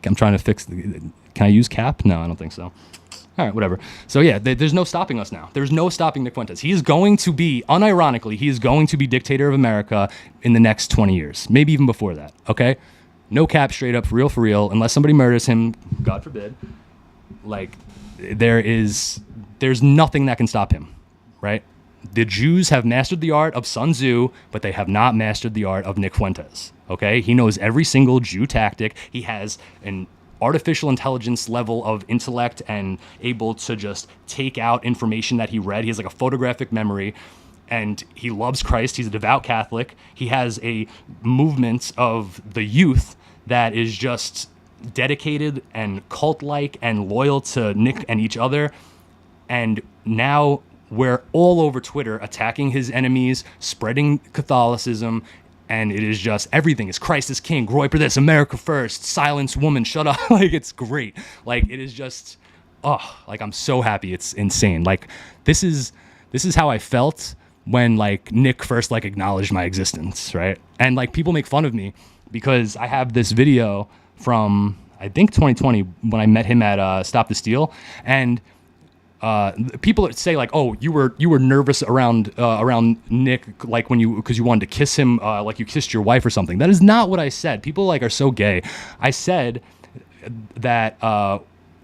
I'm trying to fix can I use cap? No, I don't think so. All right, whatever. So yeah, there's no stopping us now. There's no stopping Nick Fuentes. He is going to be, unironically, he is going to be dictator of America in the next 20 years. Maybe even before that, okay? No cap, straight up, for real, unless somebody murders him, God forbid. Like, there's nothing that can stop him, right? the Jews have mastered the art of Sun Tzu, but they have not mastered the art of Nick Fuentes. Okay, he knows every single Jew tactic. He has an artificial intelligence level of intellect and able to just take out information that he read. He has like a photographic memory, and he loves Christ. He's a devout Catholic. He has a movement of the youth that is just dedicated and cult-like and loyal to Nick and each other. And now we're all over Twitter attacking his enemies, spreading Catholicism, and it is just everything is Christ is king, Groyper this, America first, silence woman, shut up. Like, it's great. Like, it is just, like, I'm so happy. It's insane. Like, this is how I felt when, like, Nick first, like, acknowledged my existence, right? And, like, people make fun of me because I have this video from, I think, 2020 when I met him at Stop the Steal, and people say like, oh, you were nervous around Nick, like because you wanted to kiss him, like you kissed your wife or something. That is not what I said. People like are so gay. I said that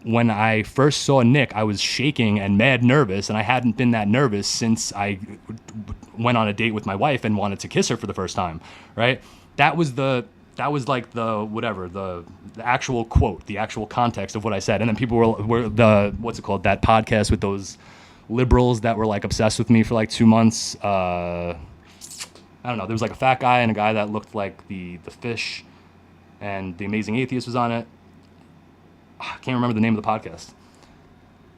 when I first saw Nick, I was shaking and mad nervous, and I hadn't been that nervous since I went on a date with my wife and wanted to kiss her for the first time. Right? That was like the actual quote, the actual context of what I said. And then people were what's it called? That podcast with those liberals that were like obsessed with me for like 2 months. I don't know. There was like a fat guy and a guy that looked like the fish, and The Amazing Atheist was on it. I can't remember the name of the podcast.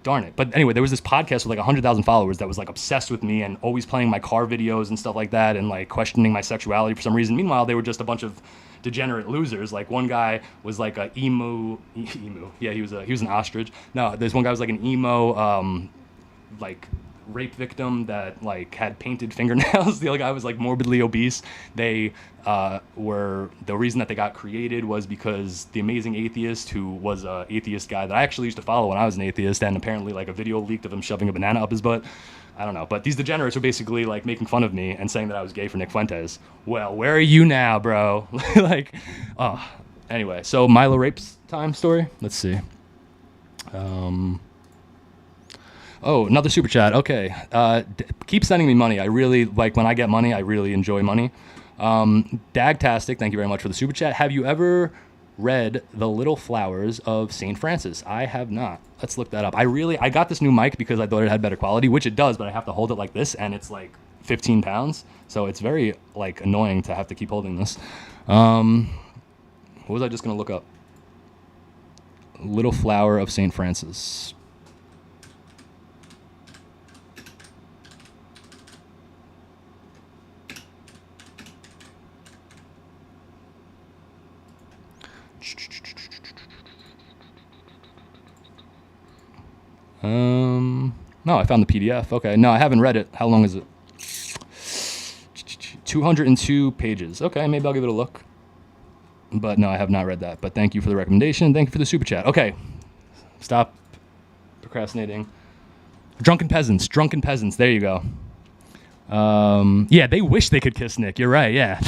Darn it. But anyway, there was this podcast with like 100,000 followers that was like obsessed with me and always playing my car videos and stuff like that, and like questioning my sexuality for some reason. Meanwhile, they were just a bunch of degenerate losers. Like, one guy was like a emu. Yeah, he was an ostrich. No, there's one guy was like an emo, like rape victim that like had painted fingernails. The other guy was like morbidly obese. They were, the reason that they got created was because The Amazing Atheist, who was a atheist guy that I actually used to follow when I was an atheist, and apparently like a video leaked of him shoving a banana up his butt. I don't know, but these degenerates were basically like making fun of me and saying that I was gay for Nick Fuentes. Well, where are you now, bro? Like, anyway, so Milo Rape's time story. Let's see. Oh, another super chat. Okay. Keep sending me money. I really, like, when I get money, I really enjoy money. Dagtastic, thank you very much for the super chat. Have you ever read The Little Flowers of St. Francis? I have not. Let's look that up. I got this new mic because I thought it had better quality, which it does, but I have to hold it like this, and it's like 15 pounds. So it's very, like, annoying to have to keep holding this. What was I just going to look up? Little Flower of St. Francis. No, I found the PDF. Okay, no, I haven't read it. How long is it? 202 pages. Okay, maybe I'll give it a look. But no, I have not read that. But thank you for the recommendation. Thank you for the super chat. Okay, stop procrastinating. Drunken peasants. There you go. Yeah, they wish they could kiss Nick. You're right. Yeah.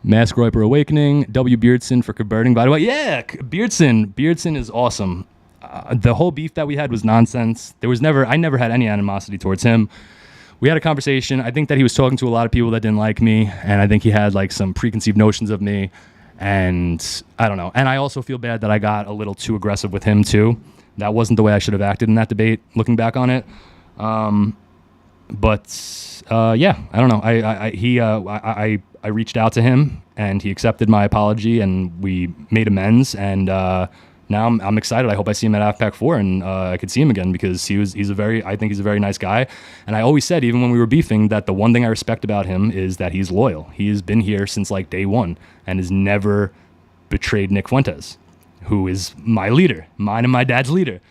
Mass Groyper Awakening. W. Beardson for converting. By the way, yeah, Beardson is awesome. The whole beef that we had was nonsense. I never had any animosity towards him. We had a conversation. I think that he was talking to a lot of people that didn't like me, and I think he had like some preconceived notions of me, and I don't know. And I also feel bad that I got a little too aggressive with him too. That wasn't the way I should have acted in that debate, looking back on it. But yeah, I don't know. I reached out to him, and he accepted my apology, and we made amends. And now I'm excited. I hope I see him at AFPAC 4, and I could see him again, because I think he's a very nice guy. And I always said, even when we were beefing, that the one thing I respect about him is that he's loyal. He has been here since like day one and has never betrayed Nick Fuentes, who is my leader, mine and my dad's leader.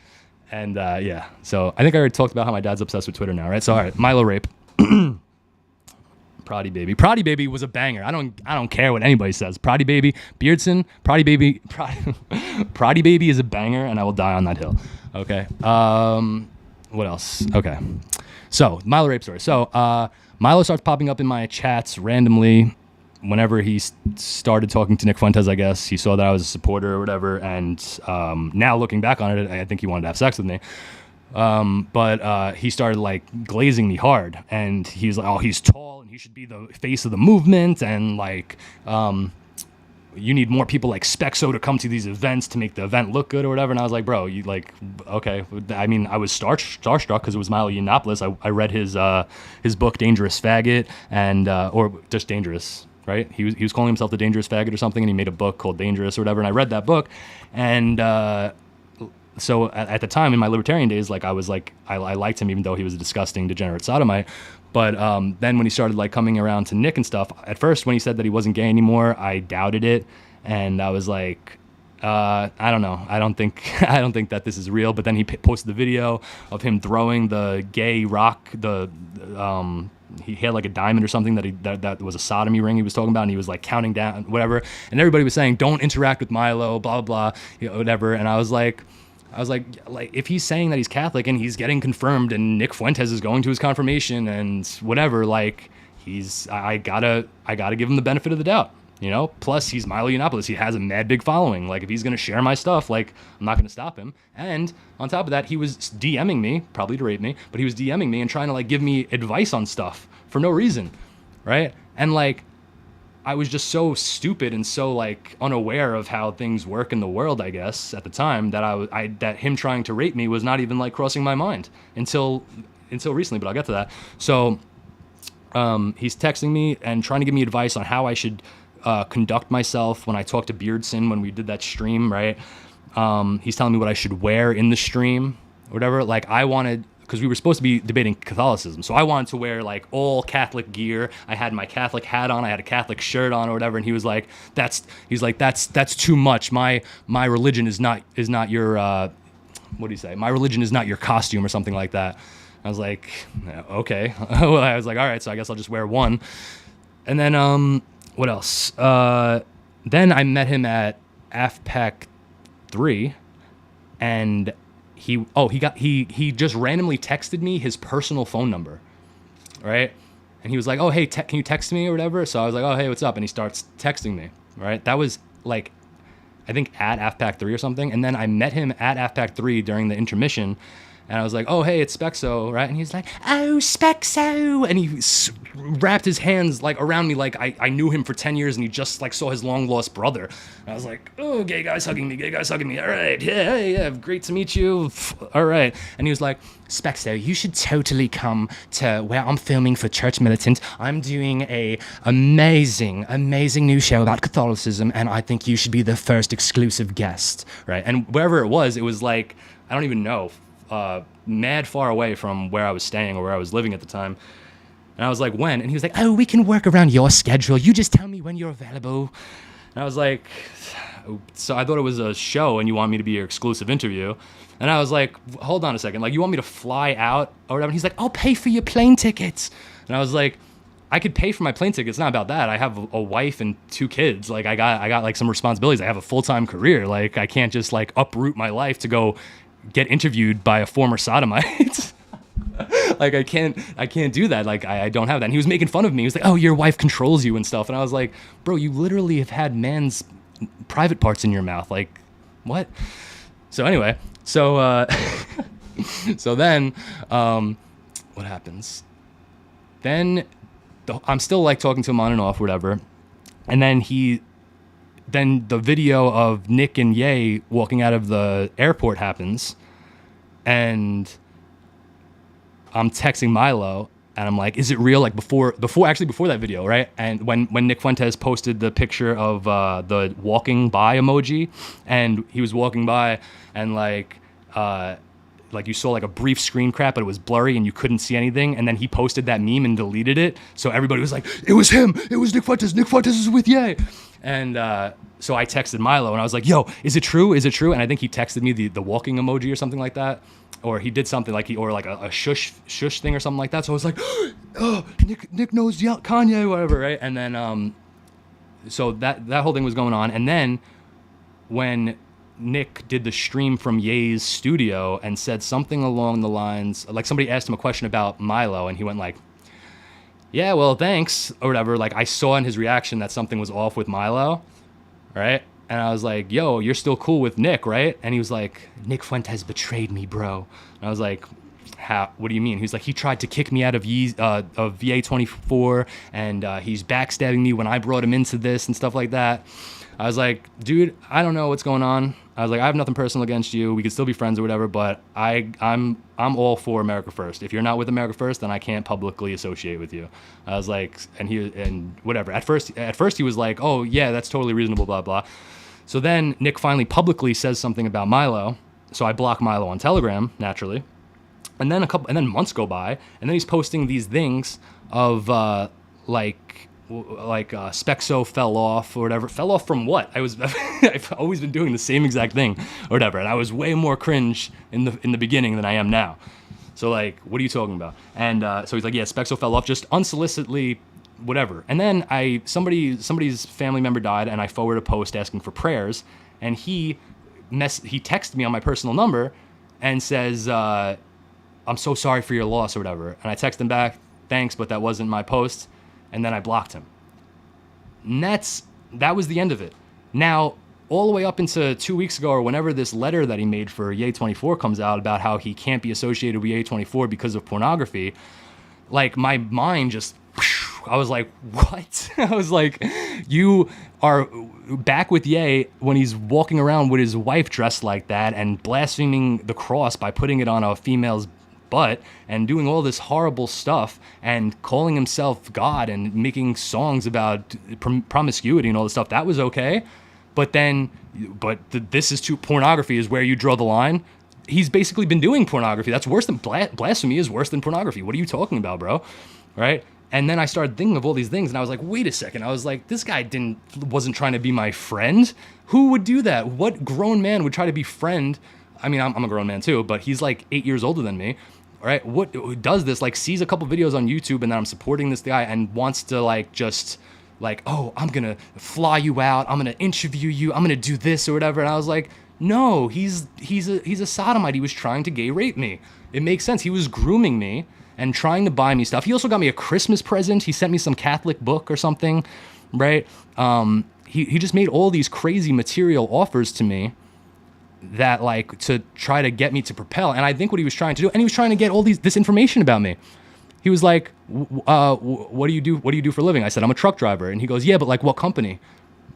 And yeah, so I think I already talked about how my dad's obsessed with Twitter now, right? So all right, Milo Rape. Proddy Baby. Proddy Baby was a banger. I don't care what anybody says. Proddy Baby, Beardson, Proddy Baby is a banger, and I will die on that hill. Okay. What else? Okay. So, Milo Rape story. So, Milo starts popping up in my chats randomly whenever he started talking to Nick Fuentes, I guess. He saw that I was a supporter or whatever, and now looking back on it, I think he wanted to have sex with me. But he started like glazing me hard, and he's like, oh, he's tall and he should be the face of the movement, and like you need more people like Spexo to come to these events to make the event look good or whatever. And I was like, bro, you like, okay. I mean, I was starstruck because it was Milo Yiannopoulos. I read his book Dangerous Faggot, and or just Dangerous, right? He was calling himself the Dangerous Faggot or something, and he made a book called Dangerous or whatever. And I read that book, and so at the time in my libertarian days, like I was like, I liked him even though he was a disgusting degenerate sodomite. But then when he started like coming around to Nick and stuff, at first when he said that he wasn't gay anymore, I doubted it, and I was like, I don't know, I don't think that this is real. But then he posted the video of him throwing the gay rock, he had like a diamond or something that was a sodomy ring he was talking about, and he was like counting down whatever, and everybody was saying don't interact with Milo, blah blah blah, whatever. And I was like, if he's saying that he's Catholic and he's getting confirmed, and Nick Fuentes is going to his confirmation and whatever, like I gotta give him the benefit of the doubt, Plus, he's Milo Yiannopoulos. He has a mad big following. Like, if he's gonna share my stuff, like, I'm not gonna stop him. And on top of that, he was DMing me, probably to rape me, but he was DMing me and trying to like give me advice on stuff for no reason, right? And like, I was just so stupid and so like unaware of how things work in the world, I guess, at the time, that that him trying to rape me was not even like crossing my mind until recently, but I'll get to that. So he's texting me and trying to give me advice on how I should conduct myself when I talked to Beardson when we did that stream, right? He's telling me what I should wear in the stream or whatever. Like, I wanted, because we were supposed to be debating Catholicism, so I wanted to wear like all Catholic gear. I had my Catholic hat on, I had a Catholic shirt on or whatever, and he was like, that's too much. My religion is not your what do you say? My religion is not your costume or something like that. I was like, okay. I was like, all right, so I guess I'll just wear one. And then what else? Then I met him at AFPAC 3, and he just randomly texted me his personal phone number, right? And he was like, oh, hey, can you text me or whatever? So I was like, oh, hey, what's up? And he starts texting me, right? That was like, I think at AFPAC 3 or something. And then I met him at AFPAC 3 during the intermission, and I was like, oh, hey, it's Spexo, right? And he's like, oh, Spexo. And he wrapped his hands like around me like I knew him for 10 years and he just like saw his long lost brother. And I was like, oh, gay guys hugging me. All right, yeah, great to meet you. All right. And he was like, Spexo, you should totally come to where I'm filming for Church Militant. I'm doing a amazing new show about Catholicism, and I think you should be the first exclusive guest, right? And wherever it was like, I don't even know, mad far away from where I was staying or where I was living at the time. And I was like, when? And he was like, oh, we can work around your schedule. You just tell me when you're available. And I was like, so I thought it was a show and you want me to be your exclusive interview. And I was like, hold on a second. Like, you want me to fly out or whatever? And he's like, I'll pay for your plane tickets. And I was like, I could pay for my plane tickets. It's not about that. I have a wife and 2 kids. Like, I got like some responsibilities. I have a full-time career. Like, I can't just like uproot my life to go get interviewed by a former sodomite. Like, I can't do that. Like, I don't have that. And he was making fun of me. He was like, oh, your wife controls you and stuff. And I was like, bro, you literally have had man's private parts in your mouth. Like, what? So anyway, so then what happens? Then I'm still like talking to him on and off, whatever. And then the video of Nick and Ye walking out of the airport happens, and I'm texting Milo, and I'm like, is it real? Like before that video, right? And when Nick Fuentes posted the picture of the walking by emoji, and he was walking by, and like you saw like a brief screen cap, but it was blurry and you couldn't see anything. And then he posted that meme and deleted it. So everybody was like, it was him. It was Nick Fuentes. Nick Fuentes is with Ye. And so I texted Milo and I was like, yo, is it true? Is it true? And I think he texted me the walking emoji or something like that. Or he did something like or like a shush thing or something like that. So I was like, oh, Nick knows Kanye, whatever, right? And then so that whole thing was going on. And then when Nick did the stream from Ye's studio and said something along the lines, like somebody asked him a question about Milo, and he went like, yeah, well, thanks, or whatever. Like, I saw in his reaction that something was off with Milo, right? And I was like, yo, you're still cool with Nick, right? And he was like, Nick Fuentes betrayed me, bro. And I was like, how? What do you mean? He's like, he tried to kick me out of VA24, and he's backstabbing me when I brought him into this and stuff like that. I was like, dude, I don't know what's going on. I was like, I have nothing personal against you. We could still be friends or whatever, but I'm all for America First. If you're not with America First, then I can't publicly associate with you. I was like, and whatever. At first he was like, oh yeah, that's totally reasonable, blah blah. So then Nick finally publicly says something about Milo. So I block Milo on Telegram naturally, and then months go by, and then he's posting these things of Spexo fell off or whatever. Fell off from what? I've always been doing the same exact thing or whatever, and I was way more cringe in the beginning than I am now. So like, what are you talking about? And so he's like, yeah, Spexo fell off just unsolicitedly, whatever. And then somebody's family member died, and I forwarded a post asking for prayers, and he texted me on my personal number and says, I'm so sorry for your loss or whatever. And I text him back, thanks, but that wasn't my post. And then I blocked him. And that was the end of it. Now, all the way up into 2 weeks ago or whenever this letter that he made for Ye24 comes out about how he can't be associated with Ye24 because of pornography, like my mind just, I was like, what? I was like, you are back with Ye when he's walking around with his wife dressed like that and blaspheming the cross by putting it on a female's butt and doing all this horrible stuff and calling himself God and making songs about promiscuity and all this stuff. That was okay. But this is too, pornography is where you draw the line. He's basically been doing pornography. That's worse than blasphemy is worse than pornography. What are you talking about, bro? Right? And then I started thinking of all these things, and I was like, wait a second. I was like, this guy wasn't trying to be my friend. Who would do that? What grown man would try to befriend? I mean, I'm a grown man too, but he's like 8 years older than me. All right, who does this? Like, sees a couple videos on YouTube, and then I'm supporting this guy and wants to oh, I'm gonna fly you out. I'm gonna interview you. I'm gonna do this or whatever. And I was like, no, he's a sodomite. He was trying to gay rape me. It makes sense. He was grooming me and trying to buy me stuff. He also got me a Christmas present. He sent me some Catholic book or something, right? He just made all these crazy material offers to me that like to try to get me to propel. And I think what he was trying to do, and he was trying to get all this information about me. He was like, what do you do? What do you do for a living? I said, I'm a truck driver. And he goes, yeah, but like what company?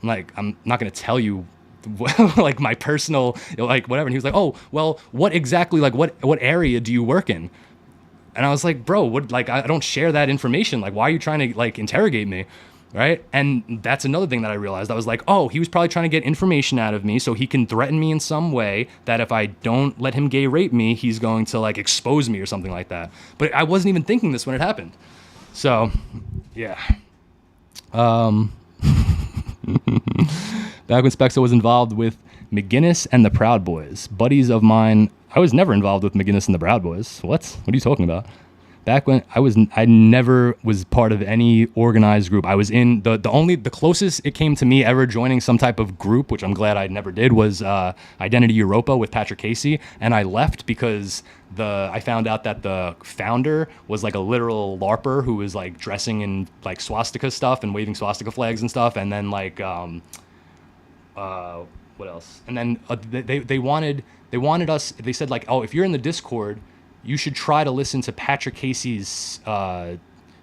I'm like, I'm not going to tell you like my personal, like whatever. And he was like, oh, well, what exactly, like what area do you work in? And I was like, bro, what, like, I don't share that information. Like, why are you trying to like interrogate me? Right? And that's another thing that I realized. I was like, oh, he was probably trying to get information out of me so he can threaten me in some way that if I don't let him gay rape me, he's going to like expose me or something like that. But I wasn't even thinking this when it happened. So, yeah. Back when Spexo was involved with McGinnis and the Proud Boys, buddies of mine. I was never involved with McGinnis and the Proud Boys. What are you talking about? Back when I never was part of any organized group. I was in the closest it came to me ever joining some type of group, which I'm glad I never did, was Identity Europa with Patrick Casey. And I left because I found out that the founder was like a literal LARPer who was like dressing in like swastika stuff and waving swastika flags and stuff. And then like, what else? And then they wanted us, they said like, oh, if you're in the Discord, you should try to listen to Patrick Casey's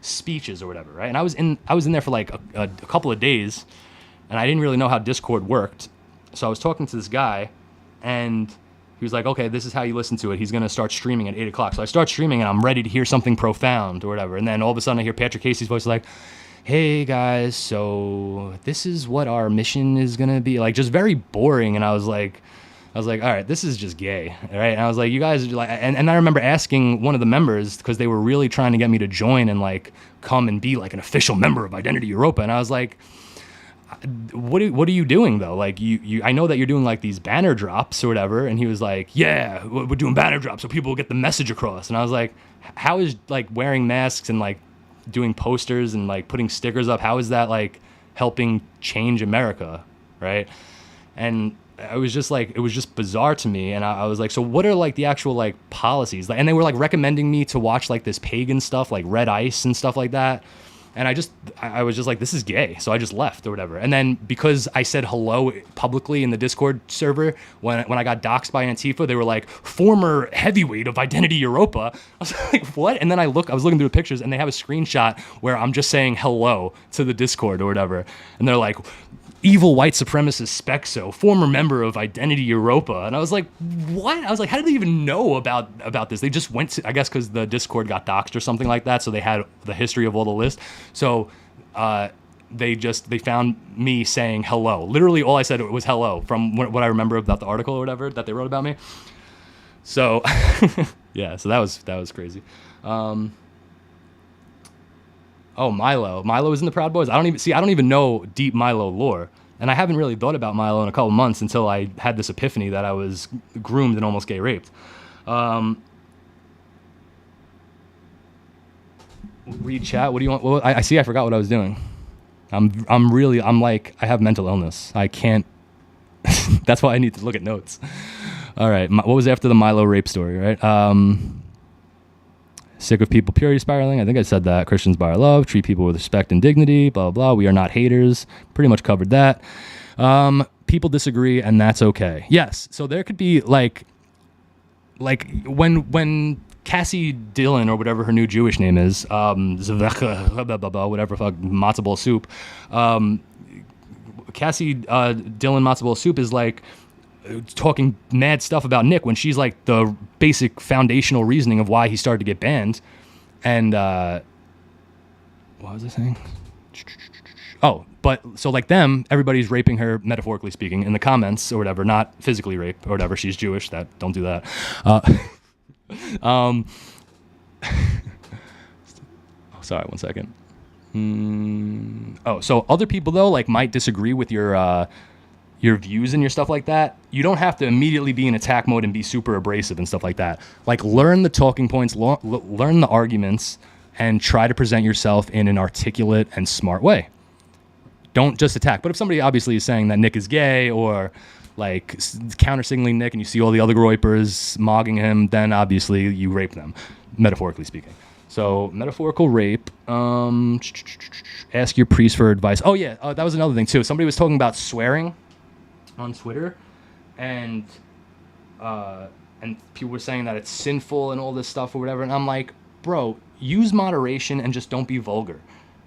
speeches or whatever, right? And I was in there for like a couple of days, and I didn't really know how Discord worked. So I was talking to this guy, and he was like, okay, this is how you listen to it. He's going to start streaming at 8 o'clock. So I start streaming, and I'm ready to hear something profound or whatever. And then all of a sudden I hear Patrick Casey's voice like, hey guys, so this is what our mission is going to be. Like, just very boring. And I was like, all right, this is just gay, all right? And I was like, you guys are like, and I remember asking one of the members, because they were really trying to get me to join and like come and be like an official member of Identity Europa. And I was like, what are you doing though? Like I know that you're doing like these banner drops or whatever. And he was like, yeah, we're doing banner drops so people will get the message across. And I was like, how is like wearing masks and like doing posters and like putting stickers up, how is that like helping change America, right? And I was just like, it was just bizarre to me. And I was like, so what are like the actual like policies? Like, and they were like recommending me to watch like this pagan stuff, like Red Ice and stuff like that. And I was just like, this is gay. So I just left or whatever. And then because I said hello publicly in the Discord server, when I got doxxed by Antifa, they were like, former heavyweight of Identity Europa. I was like, what? And then I was looking through the pictures and they have a screenshot where I'm just saying hello to the Discord or whatever. And they're like, evil white supremacist Spexo, former member of Identity Europa. And I was like, what? I was like, how did they even know about this? They just went to, I guess because the Discord got doxxed or something like that, so they had the history of all the list. So they found me saying hello. Literally all I said was hello from what I remember about the article or whatever that they wrote about me. So yeah, so that was crazy. Oh, Milo is in the Proud Boys. I don't even know deep Milo lore. And I haven't really thought about Milo in a couple months until I had this epiphany that I was groomed and almost gay raped. Read chat. What do you want? Well, I see. I forgot what I was doing. I'm like, I have mental illness. I can't. That's why I need to look at notes. All right. What was after the Milo rape story, right? Sick of people purity spiraling. I think I said that. Christians by our love. Treat people with respect and dignity. Blah, blah, blah. We are not haters. Pretty much covered that. People disagree, and that's okay. Yes. So there could be like when Cassie Dillon or whatever her new Jewish name is, Zveka, blah, blah, blah, whatever, fuck, matzo ball soup. Cassie Dillon matzo ball soup is like talking mad stuff about Nick when she's like the basic foundational reasoning of why he started to get banned. And what was I saying? Oh, but so like them, everybody's raping her, metaphorically speaking, in the comments or whatever, not physically rape or whatever. She's Jewish. Don't do that. Oh, sorry, 1 second. Oh, so other people though, like, might disagree with your views and your stuff like that. You don't have to immediately be in attack mode and be super abrasive and stuff like that. Like, learn the talking points, learn the arguments, and try to present yourself in an articulate and smart way. Don't just attack. But if somebody obviously is saying that Nick is gay or like counter-signaling Nick and you see all the other groypers mogging him, then obviously you rape them, metaphorically speaking. So metaphorical rape, ask your priest for advice. Oh yeah, that was another thing too. Somebody was talking about swearing on Twitter, and people were saying that it's sinful and all this stuff or whatever. And I'm like, bro, use moderation and just don't be vulgar.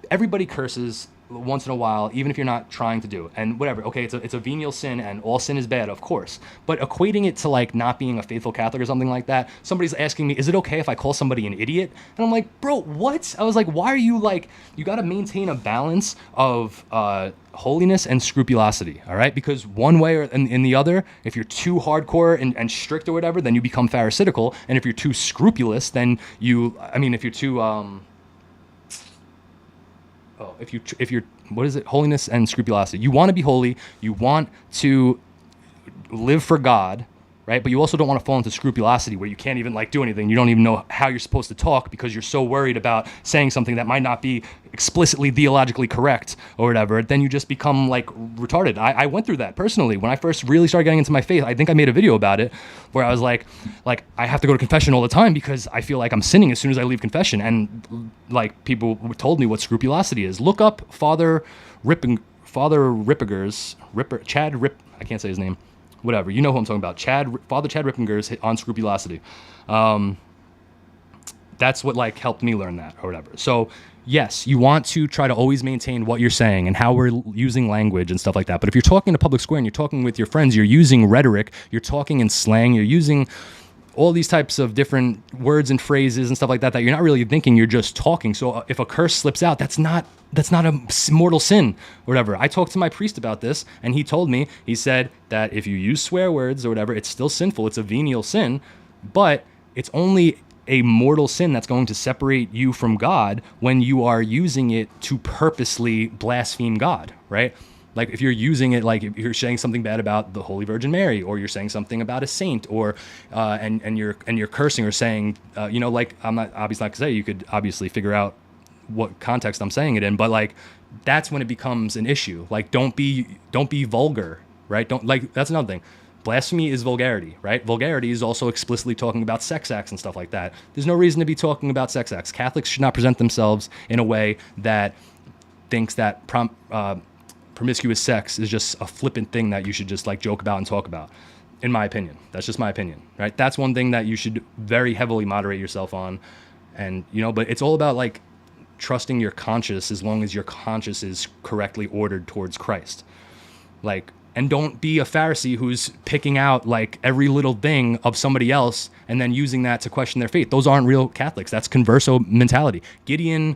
Everybody curses once in a while, even if you're not trying to do it, and whatever. Okay, it's a venial sin, and all sin is bad, of course. But equating it to like not being a faithful Catholic or something like that. Somebody's asking me, is it okay if I call somebody an idiot? And I'm like, bro, what? I was like, why are you like? You got to maintain a balance of holiness and scrupulosity. All right, because one way or in the other, if you're too hardcore and strict or whatever, then you become pharisaical, and if you're too scrupulous, then if you're too if you're what is it? Holiness and scrupulosity. You want to be holy. You want to live for God, right? But you also don't want to fall into scrupulosity where you can't even like do anything. You don't even know how you're supposed to talk because you're so worried about saying something that might not be explicitly theologically correct or whatever. Then you just become like retarded. I went through that personally when I first really started getting into my faith. I think I made a video about it where I was like I have to go to confession all the time because I feel like I'm sinning as soon as I leave confession. And like people told me what scrupulosity is. Look up Chad Rip. I can't say his name. Whatever, you know who I'm talking about. Father Chad Rippenger's on scrupulosity. That's what like helped me learn that or whatever. So yes, you want to try to always maintain what you're saying and how we're using language and stuff like that. But if you're talking in a public square and you're talking with your friends, you're using rhetoric, you're talking in slang, you're using all these types of different words and phrases and stuff like that you're not really thinking, you're just talking. So if a curse slips out, that's not a mortal sin or whatever. I talked to my priest about this, and he told me, he said that if you use swear words or whatever, it's still sinful. It's a venial sin, but it's only a mortal sin that's going to separate you from God when you are using it to purposely blaspheme God, right? Like if you're using it, like if you're saying something bad about the Holy Virgin Mary, or you're saying something about a saint, or and you're cursing or saying, like I'm not obviously not gonna say, you could obviously figure out what context I'm saying it in, but like that's when it becomes an issue. Like don't be vulgar, right? Don't, like, that's another thing. Blasphemy is vulgarity, right? Vulgarity is also explicitly talking about sex acts and stuff like that. There's no reason to be talking about sex acts. Catholics should not present themselves in a way that thinks that promiscuous sex is just a flippant thing that you should just like joke about and talk about. In my opinion, that's just my opinion, right? That's one thing that you should very heavily moderate yourself on. And, but it's all about like trusting your conscience as long as your conscience is correctly ordered towards Christ. Like, and don't be a Pharisee who's picking out like every little thing of somebody else and then using that to question their faith. Those aren't real Catholics. That's converso mentality. Gideon,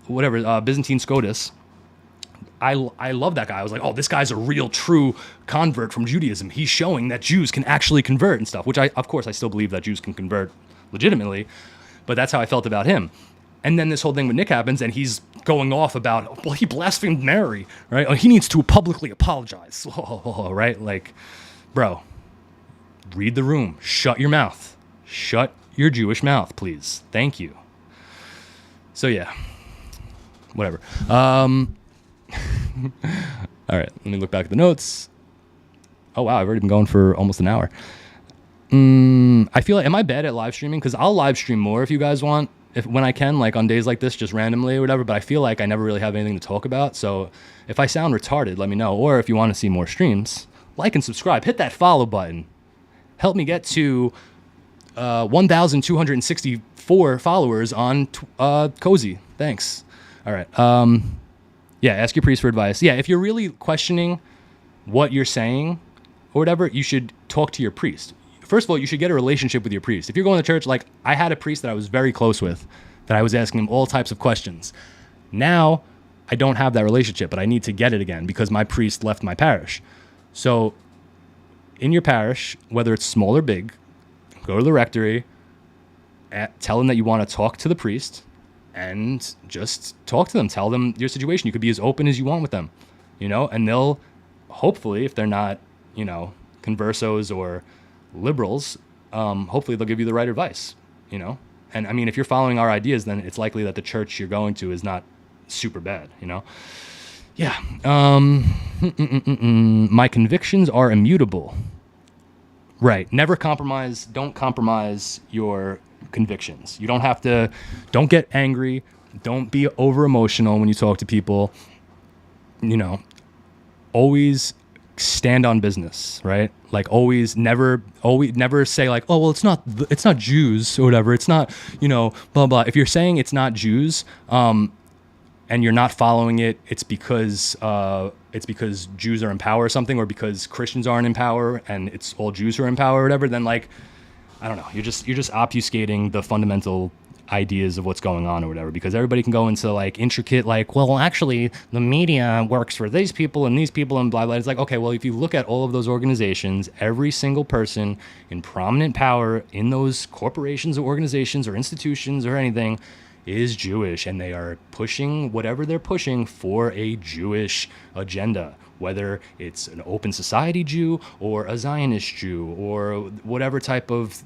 Byzantine Scotus, I love that guy. I was like, oh, this guy's a real true convert from Judaism. He's showing that Jews can actually convert and stuff, which of course I still believe that Jews can convert legitimately, but that's how I felt about him. And then this whole thing with Nick happens, and he's going off about, well, he blasphemed Mary, right? Oh, he needs to publicly apologize, right? Like, bro, read the room. Shut your mouth. Shut your Jewish mouth, please. Thank you. So, yeah, whatever. All right, let me look back at the notes. Oh, wow, I've already been going for almost an hour. I feel like, am I bad at live streaming? Because I'll live stream more if you guys want. When I can, like on days like this, just randomly or whatever, but I feel like I never really have anything to talk about. So if I sound retarded, let me know. Or if you want to see more streams, like and subscribe, hit that follow button. Help me get to 1,264 followers on Cozy. Thanks. All right. Yeah, ask your priest for advice. Yeah, if you're really questioning what you're saying or whatever, you should talk to your priest. First of all, you should get a relationship with your priest. If you're going to church, like I had a priest that I was very close with, that I was asking him all types of questions. Now, I don't have that relationship, but I need to get it again because my priest left my parish. So, in your parish, whether it's small or big, go to the rectory, tell them that you want to talk to the priest, and just talk to them. Tell them your situation. You could be as open as you want with them, and they'll, hopefully, if they're not, conversos or liberals, hopefully they'll give you the right advice, and I mean, if you're following our ideas, then it's likely that the church you're going to is not super bad, yeah. My convictions are immutable, right? Never compromise. Don't compromise your convictions. You don't have to. Don't get angry. Don't be over emotional when you talk to people. Always stand on business, right? Like always never say like, oh, well, it's not Jews or whatever. It's not, blah, blah. If you're saying it's not Jews, and you're not following it, it's because Jews are in power or something, or because Christians aren't in power and it's all Jews who are in power or whatever, then like, I don't know. You're just obfuscating the fundamental ideas of what's going on or whatever, because everybody can go into like intricate, like, well, actually the media works for these people and blah, blah. It's like, okay, well, if you look at all of those organizations, every single person in prominent power in those corporations or organizations or institutions or anything is Jewish, and they are pushing whatever they're pushing for a Jewish agenda, whether it's an open society Jew or a Zionist Jew or whatever type of,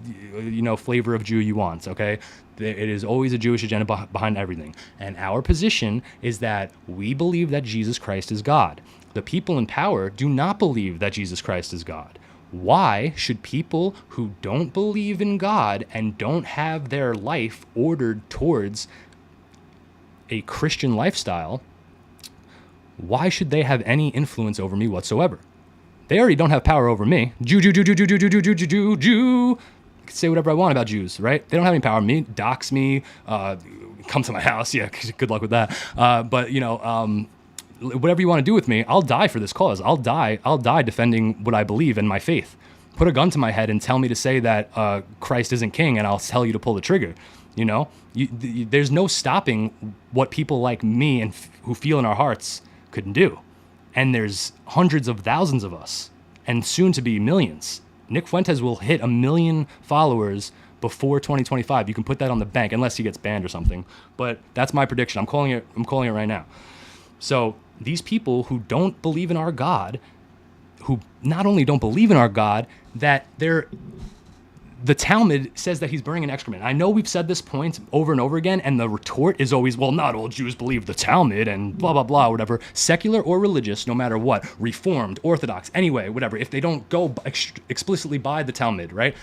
flavor of Jew you want, okay? It is always a Jewish agenda behind everything. And our position is that we believe that Jesus Christ is God. The people in power do not believe that Jesus Christ is God. Why should people who don't believe in God and don't have their life ordered towards a Christian lifestyle, why should they have any influence over me whatsoever? They already don't have power over me. Jew. I can say whatever I want about Jews, right? They don't have any power over me, dox me, come to my house. Yeah, good luck with that. But whatever you want to do with me, I'll die for this cause. I'll die defending what I believe in my faith. Put a gun to my head and tell me to say that Christ isn't king, and I'll tell you to pull the trigger. There's no stopping what people like me and who feel in our hearts could do. And there's hundreds of thousands of us, and soon to be millions. Nick Fuentes will hit 1 million followers before 2025. You can put that on the bank, unless he gets banned or something. But that's my prediction. I'm calling it right now. So these people who don't believe in our God, who not only don't believe in our God, that the Talmud says that he's burning an excrement. I know we've said this point over and over again, and the retort is always, well, not all Jews believe the Talmud and blah, blah, blah, whatever. Secular or religious, no matter what, Reformed, Orthodox, anyway, whatever, if they don't go explicitly by the Talmud, right?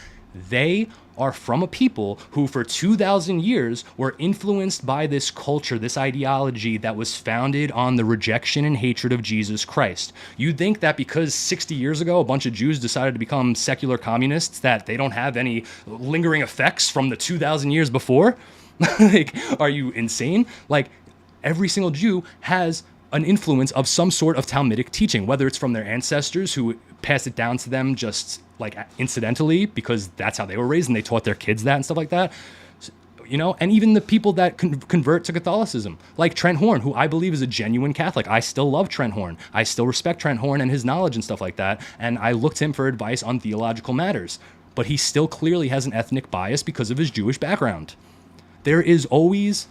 They are from a people who for 2,000 years were influenced by this culture, this ideology that was founded on the rejection and hatred of Jesus Christ. You'd think that because 60 years ago a bunch of Jews decided to become secular communists that they don't have any lingering effects from the 2,000 years before? Like, are you insane? Like, every single Jew has an influence of some sort of Talmudic teaching, whether it's from their ancestors who passed it down to them just like incidentally because that's how they were raised and they taught their kids that and stuff like that, you know, and even the people that convert to Catholicism, like Trent Horn, who I believe is a genuine Catholic. I still love Trent Horn. I still respect Trent Horn and his knowledge and stuff like that. And I looked to him for advice on theological matters, but he still clearly has an ethnic bias because of his Jewish background. There is always,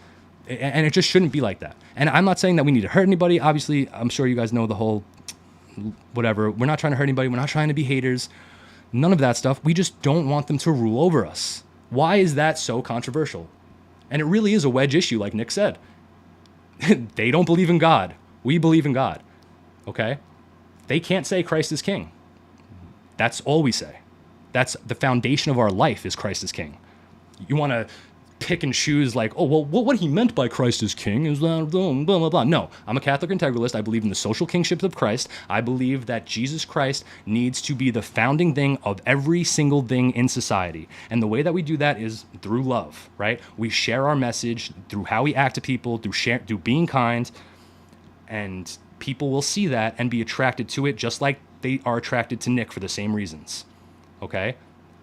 and it just shouldn't be like that. And I'm not saying that we need to hurt anybody. Obviously, I'm sure you guys know the whole whatever. We're not trying to hurt anybody. We're not trying to be haters. None of that stuff. We just don't want them to rule over us. Why is that so controversial? And it really is a wedge issue, like Nick said. They don't believe in God. We believe in God. Okay? They can't say Christ is king. That's all we say. That's the foundation of our life is Christ is king. You want to pick and choose like, oh, well, what he meant by Christ is king is blah, blah, blah, blah. No, I'm a Catholic integralist. I believe in the social kingship of Christ. I believe that Jesus Christ needs to be the founding thing of every single thing in society. And the way that we do that is through love, right? We share our message through how we act to people, through being kind, and people will see that and be attracted to it just like they are attracted to Nick for the same reasons, okay?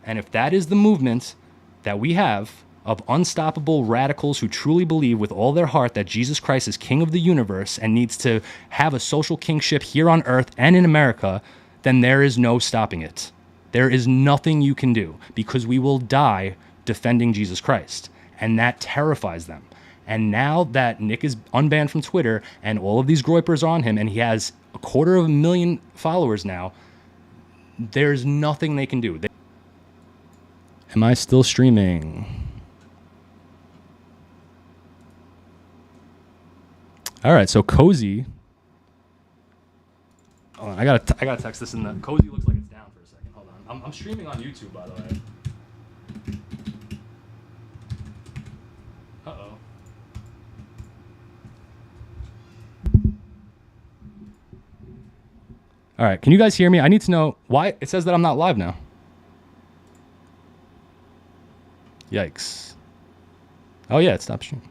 And if that is the movement that we have of unstoppable radicals who truly believe with all their heart that Jesus Christ is king of the universe and needs to have a social kingship here on earth and in America, then there is no stopping it. There is nothing you can do because we will die defending Jesus Christ. And that terrifies them. And now that Nick is unbanned from Twitter and all of these groypers are on him and he has 250,000 followers now, there's nothing they can do. Am I still streaming? All right, so Cozy. Hold on, I gotta text this in the. Cozy looks like it's down for a second. Hold on, I'm streaming on YouTube, by the way. Uh-oh. All right, can you guys hear me? I need to know why it says that I'm not live now. Yikes. Oh yeah, it stopped streaming.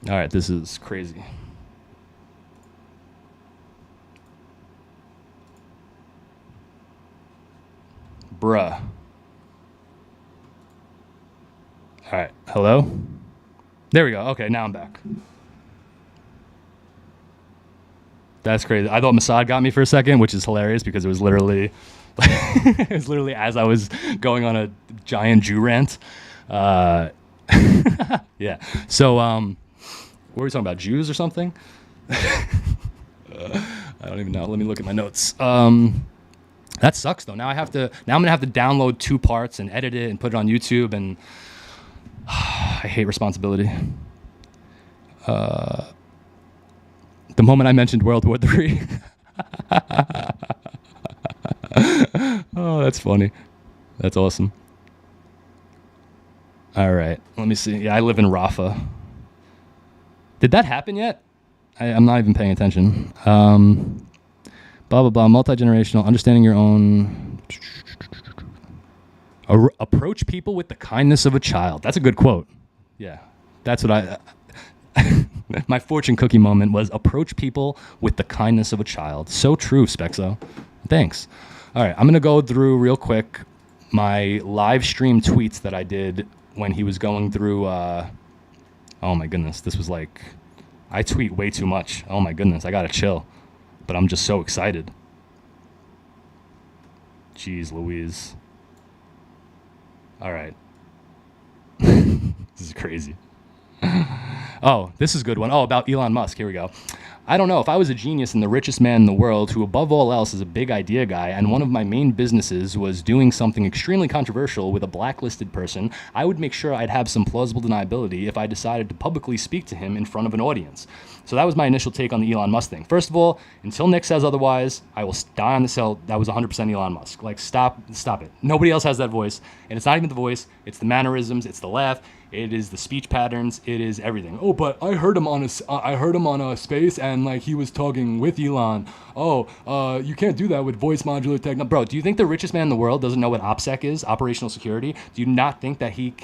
All right, this is crazy. Bruh. All right, hello? There we go. Okay, now I'm back. That's crazy. I thought Mossad got me for a second, which is hilarious because it was literally as I was going on a giant Jew rant. Yeah. So, what were we talking about? Jews or something? I don't even know. Let me look at my notes. That sucks though. Now I'm gonna have to download 2 parts and edit it and put it on YouTube, and I hate responsibility. The moment I mentioned World War III. Oh, that's funny. That's awesome. All right, let me see. Yeah, I live in Rafa. Did that happen yet? I'm not even paying attention. Blah, blah, blah, multi-generational, understanding your own. Approach people with the kindness of a child. That's a good quote. Yeah, that's what my fortune cookie moment was approach people with the kindness of a child. So true, Spexo. Thanks. All right, I'm going to go through real quick my live stream tweets that I did when he was going through. Oh my goodness, this was like, I tweet way too much. Oh my goodness, I got to chill. But I'm just so excited. Jeez Louise. All right. This is crazy. Oh, this is a good one. Oh, about Elon Musk. Here we go. I don't know. If I was a genius and the richest man in the world, who above all else is a big idea guy, and one of my main businesses was doing something extremely controversial with a blacklisted person, I would make sure I'd have some plausible deniability if I decided to publicly speak to him in front of an audience. So that was my initial take on the Elon Musk thing. First of all, until Nick says otherwise, I will die on this hill. That was 100% Elon Musk. Like, stop it. Nobody else has that voice. And it's not even the voice. It's the mannerisms. It's the laugh. It is the speech patterns. It is everything. Oh, but I heard him on a space, and like he was talking with Elon. Oh, you can't do that with voice modular technology. Bro, do you think the richest man in the world doesn't know what OPSEC is, operational security? Do you not think that he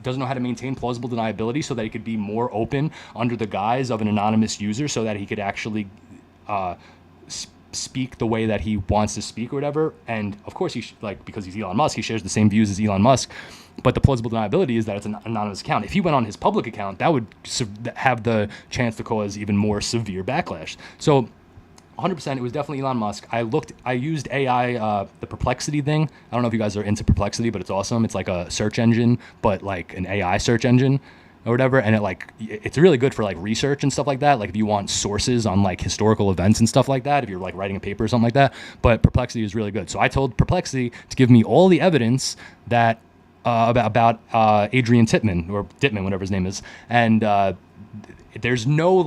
doesn't know how to maintain plausible deniability so that he could be more open under the guise of an anonymous user, so that he could actually speak the way that he wants to speak or whatever? And of course, because he's Elon Musk, he shares the same views as Elon Musk. But the plausible deniability is that it's an anonymous account. If he went on his public account, that would have the chance to cause even more severe backlash. So 100%, it was definitely Elon Musk. I used AI, the Perplexity thing. I don't know if you guys are into Perplexity, but it's awesome. It's like a search engine, but like an AI search engine or whatever. And it's really good for like research and stuff like that. Like if you want sources on like historical events and stuff like that, if you're like writing a paper or something like that. But Perplexity is really good. So I told Perplexity to give me all the evidence that about Adrian Titman, or Dittman, whatever his name is, and there's no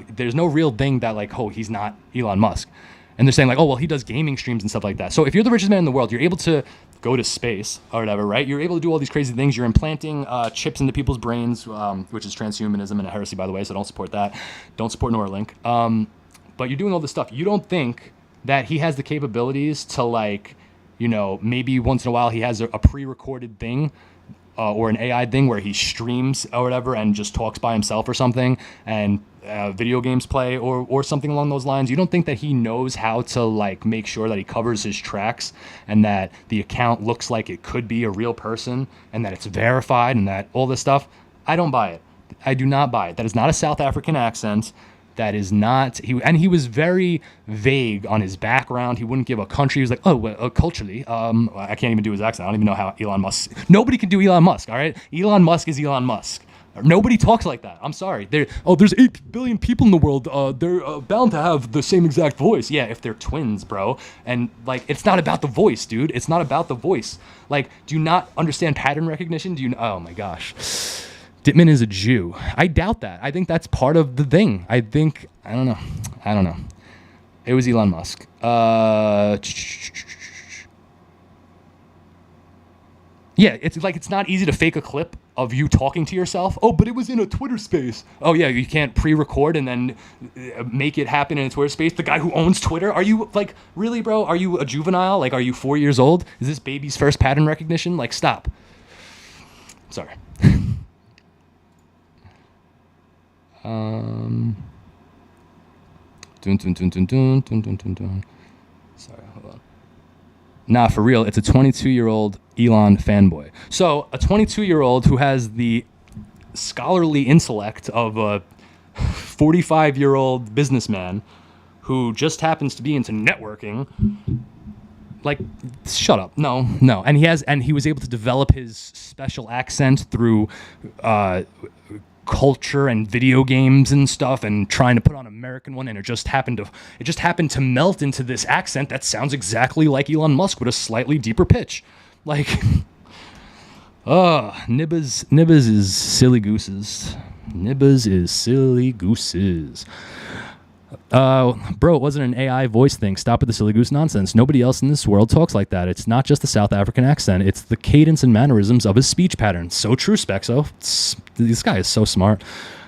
there's no real thing that he's not Elon Musk, and they're saying he does gaming streams and stuff like that. So if you're the richest man in the world, you're able to go to space or whatever, right? You're able to do all these crazy things. You're implanting chips into people's brains, which is transhumanism and a heresy, by the way. So don't support that. Don't support Neuralink. But you're doing all this stuff. You don't think that he has the capabilities to maybe once in a while he has a pre-recorded thing or an AI thing where he streams or whatever and just talks by himself or something, and video games play or something along those lines? You don't think that he knows how to make sure that he covers his tracks and that the account looks like it could be a real person and that it's verified and that all this stuff? I don't buy it. I do not buy it. That is not a South African accent. That is not, he was very vague on his background. He wouldn't give a country. He was like, culturally, I can't even do his accent. I don't even know how Elon Musk, nobody can do Elon Musk, all right? Elon Musk is Elon Musk. Nobody talks like that. I'm sorry. There's 8 billion people in the world. They're bound to have the same exact voice. Yeah, if they're twins, bro. And it's not about the voice, dude. It's not about the voice. Do you not understand pattern recognition? Oh my gosh. Dittman is a Jew. I doubt that. I think that's part of the thing. I don't know. It was Elon Musk. Yeah, it's not easy to fake a clip of you talking to yourself. Oh, but it was in a Twitter space. Oh yeah, you can't pre-record and then make it happen in a Twitter space. The guy who owns Twitter, are you really, bro? Are you a juvenile? Are you 4 years old? Is this baby's first pattern recognition? Stop. Sorry. Sorry, hold on. Nah, for real, it's a 22-year-old Elon fanboy. So a 22-year-old who has the scholarly intellect of a 45-year-old businessman who just happens to be into networking. Shut up. No. And he was able to develop his special accent through culture and video games and stuff, and trying to put on an American one, and it just happened to melt into this accent that sounds exactly like Elon Musk with a slightly deeper pitch. Nibbas is silly gooses. Nibbas is silly gooses. Bro, it wasn't an AI voice thing. Stop with the silly goose nonsense. Nobody else in this world talks like that. It's not just the South African accent. It's the cadence and mannerisms of his speech pattern. So true, Spexo. This guy is so smart.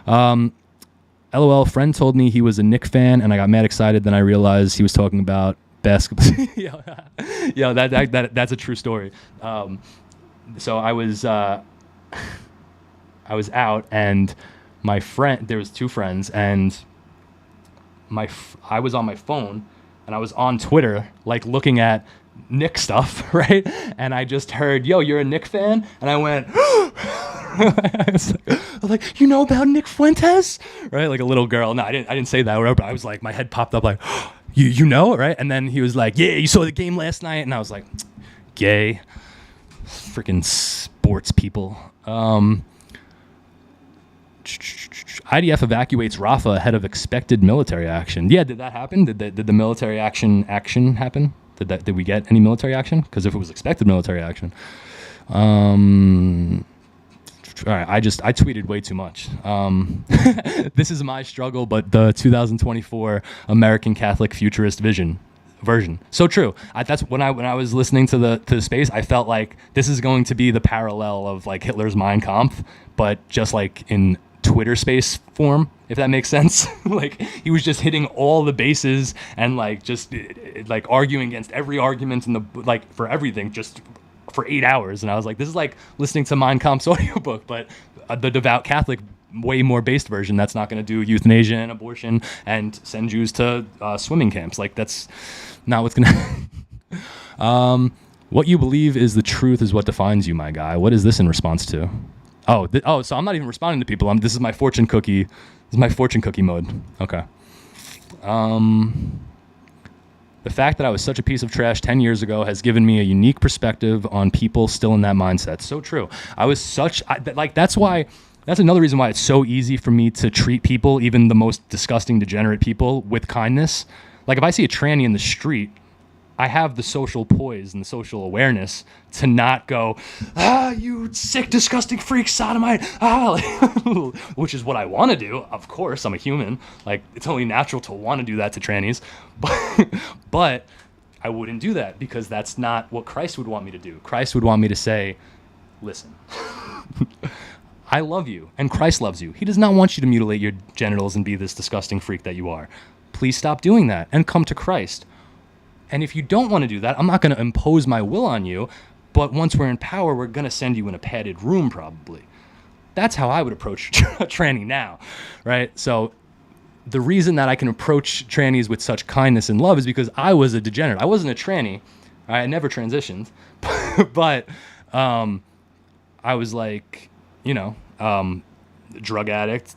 LOL, friend told me he was a Knick fan, and I got mad excited. Then I realized he was talking about basketball. Yeah, that's a true story. So I was out, and my friend, there was 2 friends, and I was on my phone and I was on Twitter, like looking at Nick stuff, right? And I just heard, yo, you're a Nick fan? And I went, I was like, you know about Nick Fuentes? Right? Like a little girl. No, I didn't say that, but I was like, my head popped up like, you know, right? And then he was like, yeah, you saw the game last night? And I was like, gay. Freaking sports people. IDF evacuates Rafah ahead of expected military action. Yeah, did that happen? Did the military action happen? Did we get any military action? Because if it was expected military action, all right. I tweeted way too much. This is my struggle, but the 2024 American Catholic futurist version. So true. That's when I was listening to the space, I felt like this is going to be the parallel of like Hitler's Mein Kampf, but just like in Twitter space form, if that makes sense. Like he was just hitting all the bases and like just like arguing against every argument in the like for everything just for 8 hours. And I was like, this is like listening to Mein Kampf's audiobook, but the devout Catholic way more based version that's not going to do euthanasia and abortion and send Jews to swimming camps. Like that's not what's going to what you believe is the truth is what defines you, my guy. What is this in response to? So I'm not even responding to people. This is my fortune cookie. This is my fortune cookie mode. Okay. The fact that I was such a piece of trash 10 years ago has given me a unique perspective on people still in that mindset. So true. I was that's another reason why it's so easy for me to treat people, even the most disgusting, degenerate people, with kindness. Like if I see a tranny in the street, I have the social poise and the social awareness to not go, you sick, disgusting freak, sodomite, which is what I want to do. Of course, I'm a human. Like, it's only natural to want to do that to trannies. But I wouldn't do that because that's not what Christ would want me to do. Christ would want me to say, listen, I love you, and Christ loves you. He does not want you to mutilate your genitals and be this disgusting freak that you are. Please stop doing that and come to Christ. And if you don't want to do that, I'm not going to impose my will on you, but once we're in power, we're going to send you in a padded room probably. That's how I would approach a tranny now, right? So the reason that I can approach trannies with such kindness and love is because I was a degenerate. I wasn't a tranny. I never transitioned, but I was like, drug addict,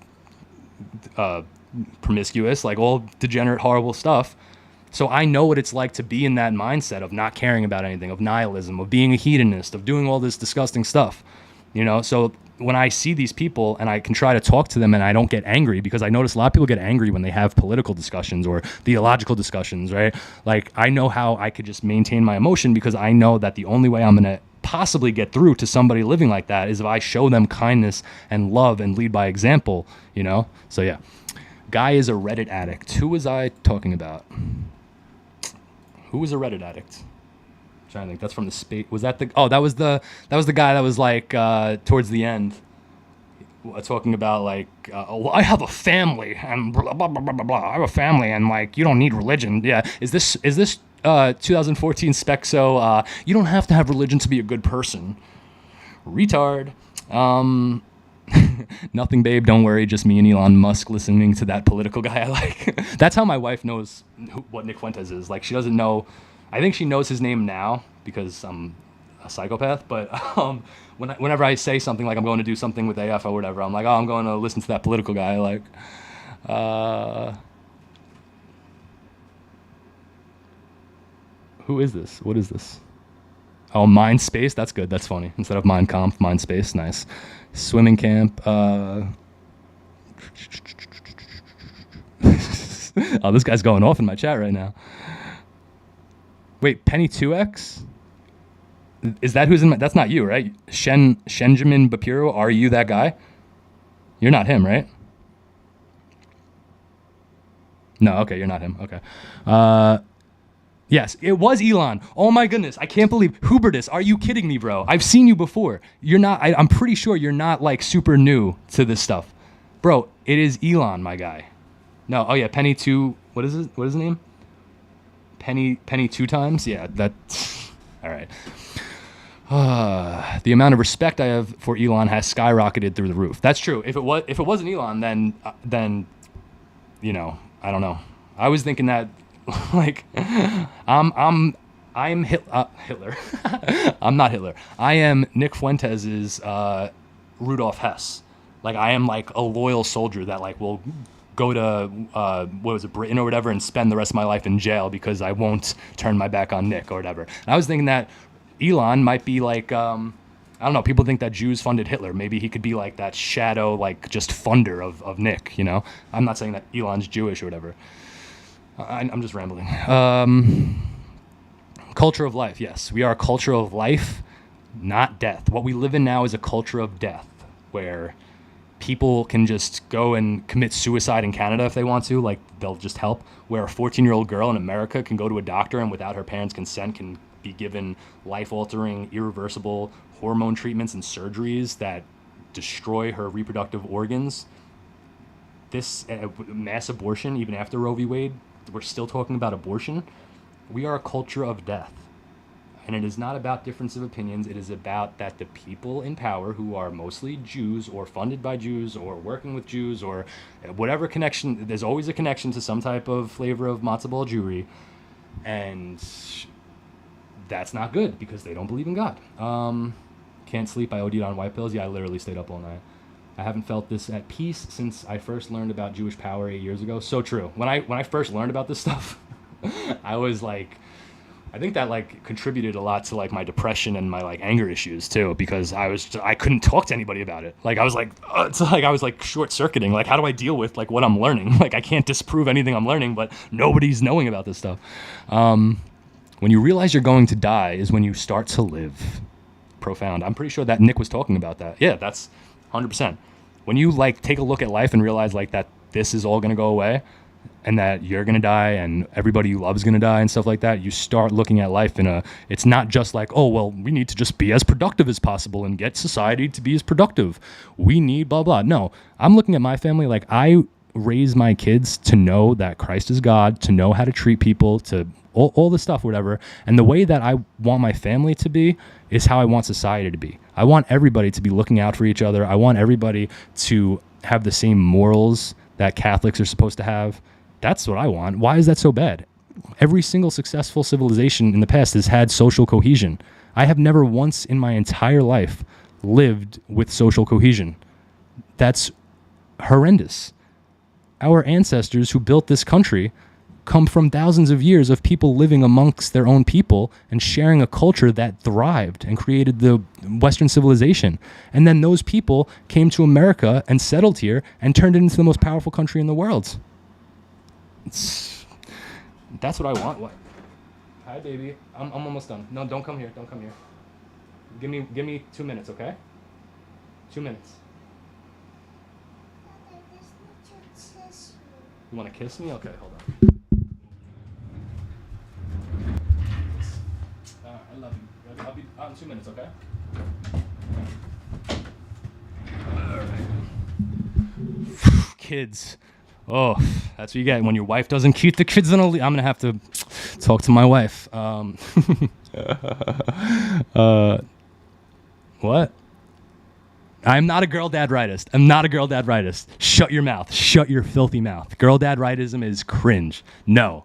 promiscuous, like all degenerate, horrible stuff. So I know what it's like to be in that mindset of not caring about anything, of nihilism, of being a hedonist, of doing all this disgusting stuff, So when I see these people and I can try to talk to them and I don't get angry, because I notice a lot of people get angry when they have political discussions or theological discussions, right? Like I know how I could just maintain my emotion because I know that the only way I'm going to possibly get through to somebody living like that is if I show them kindness and love and lead by example, So yeah, guy is a Reddit addict. Who was I talking about? Who was a Reddit addict? I'm trying to think. That's from the space. Was that the? Oh, that was the guy that was like towards the end, talking about like, I have a family and blah blah blah blah blah. I have a family and like you don't need religion. Yeah. Is this 2014 Spexo? You don't have to have religion to be a good person. Retard. Nothing, babe. Don't worry. Just me and Elon Musk listening to that political guy I like. That's how my wife knows what Nick Fuentes is. Like, she doesn't know. I think she knows his name now because I'm a psychopath. But whenever I say something like I'm going to do something with AF or whatever, I'm like, I'm going to listen to that political guy I like. Who is this? What is this? Oh, Mindspace. That's good. That's funny. Instead of Mein Kampf, Mindspace. Nice. Swimming camp. Oh, this guy's going off in my chat right now. Wait, Penny 2X? Is that who's in my... That's not you, right? Shenjamin Bapiro, are you that guy? You're not him, right? No, okay, you're not him. Okay. Yes, it was Elon. Oh my goodness, I can't believe Hubertus. Are you kidding me, bro? I've seen you before. You're not. I'm pretty sure you're not like super new to this stuff, bro. It is Elon, my guy. No, oh yeah, Penny 2. What is it? What is his name? Penny 2 times. Yeah, that. All right. The amount of respect I have for Elon has skyrocketed through the roof. That's true. If it wasn't Elon, then I don't know. I was thinking that Like, I'm Hitler. I'm not Hitler. I am Nick Fuentes's Rudolf Hess. Like, I am like a loyal soldier that like will go to Britain or whatever and spend the rest of my life in jail because I won't turn my back on Nick or whatever. And I was thinking that Elon might be like, I don't know, people think that Jews funded Hitler. Maybe he could be like that shadow, like just funder of Nick, you know? I'm not saying that Elon's Jewish or whatever. I'm just rambling. Culture of life, yes. We are a culture of life, not death. What we live in now is a culture of death, where people can just go and commit suicide in Canada if they want to, like they'll just help, where a 14-year-old girl in America can go to a doctor and without her parents' consent can be given life-altering, irreversible hormone treatments and surgeries that destroy her reproductive organs. This mass abortion, even after Roe v. Wade, we're still talking about abortion. We are a culture of death. And it is not about difference of opinions. It is about that the people in power, who are mostly Jews or funded by Jews or working with Jews or whatever connection, there's always a connection to some type of flavor of matzo ball Jewry. And that's not good because they don't believe in God. Can't sleep. I OD'd on white pills. Yeah, I literally stayed up all night. I haven't felt this at peace since I first learned about Jewish power 8 years ago. So true. When I first learned about this stuff, I was like, I think that like contributed a lot to like my depression and my like anger issues too, because I couldn't talk to anybody about it. Like I was like, it's like I was like short circuiting. Like, how do I deal with like what I'm learning? Like I can't disprove anything I'm learning, but nobody's knowing about this stuff. When you realize you're going to die is when you start to live. Profound. I'm pretty sure that Nick was talking about that. Yeah, that's 100%. When you like take a look at life and realize like that this is all going to go away, and that you're going to die and everybody you love is going to die and stuff like that, you start looking at life it's not just like, oh, well, we need to just be as productive as possible and get society to be as productive. We need blah, blah. No, I'm looking at my family like I raise my kids to know that Christ is God, to know how to treat people, to all the stuff, whatever. And the way that I want my family to be is how I want society to be. I want everybody to be looking out for each other. I want everybody to have the same morals that Catholics are supposed to have. That's what I want. Why is that so bad? Every single successful civilization in the past has had social cohesion. I have never once in my entire life lived with social cohesion. That's horrendous. Our ancestors who built this country come from thousands of years of people living amongst their own people and sharing a culture that thrived and created the Western civilization. And then those people came to America and settled here and turned it into the most powerful country in the world. That's what I want. What? Hi, baby. I'm almost done. No, don't come here. Don't come here. Give me 2 minutes, okay? 2 minutes. You want to kiss me? Okay, hold on. I love you. I'll be out in 2 minutes, okay? All right. Kids. Oh, that's what you get when your wife doesn't keep the kids in a leash. I'm going to have to talk to my wife. What? I'm not a girl dad rightist. I'm not a girl dad rightist. Shut your mouth. Shut your filthy mouth. Girl dad rightism is cringe. No.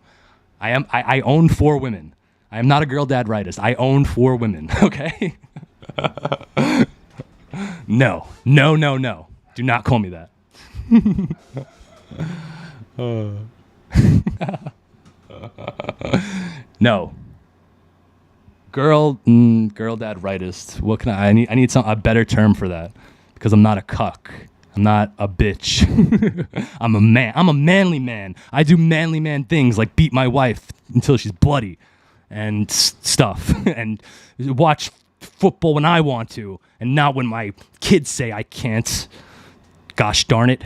I own 4 women. I am not a girl dad rightist. I own 4 women, okay? No. No, no, no. Do not call me that. No. Girl dad rightist. What can I need a better term for that, because I'm not a cuck. I'm not a bitch. I'm a man. I'm a manly man. I do manly man things like beat my wife until she's bloody and stuff and watch football when I want to and not when my kids say I can't. Gosh darn it.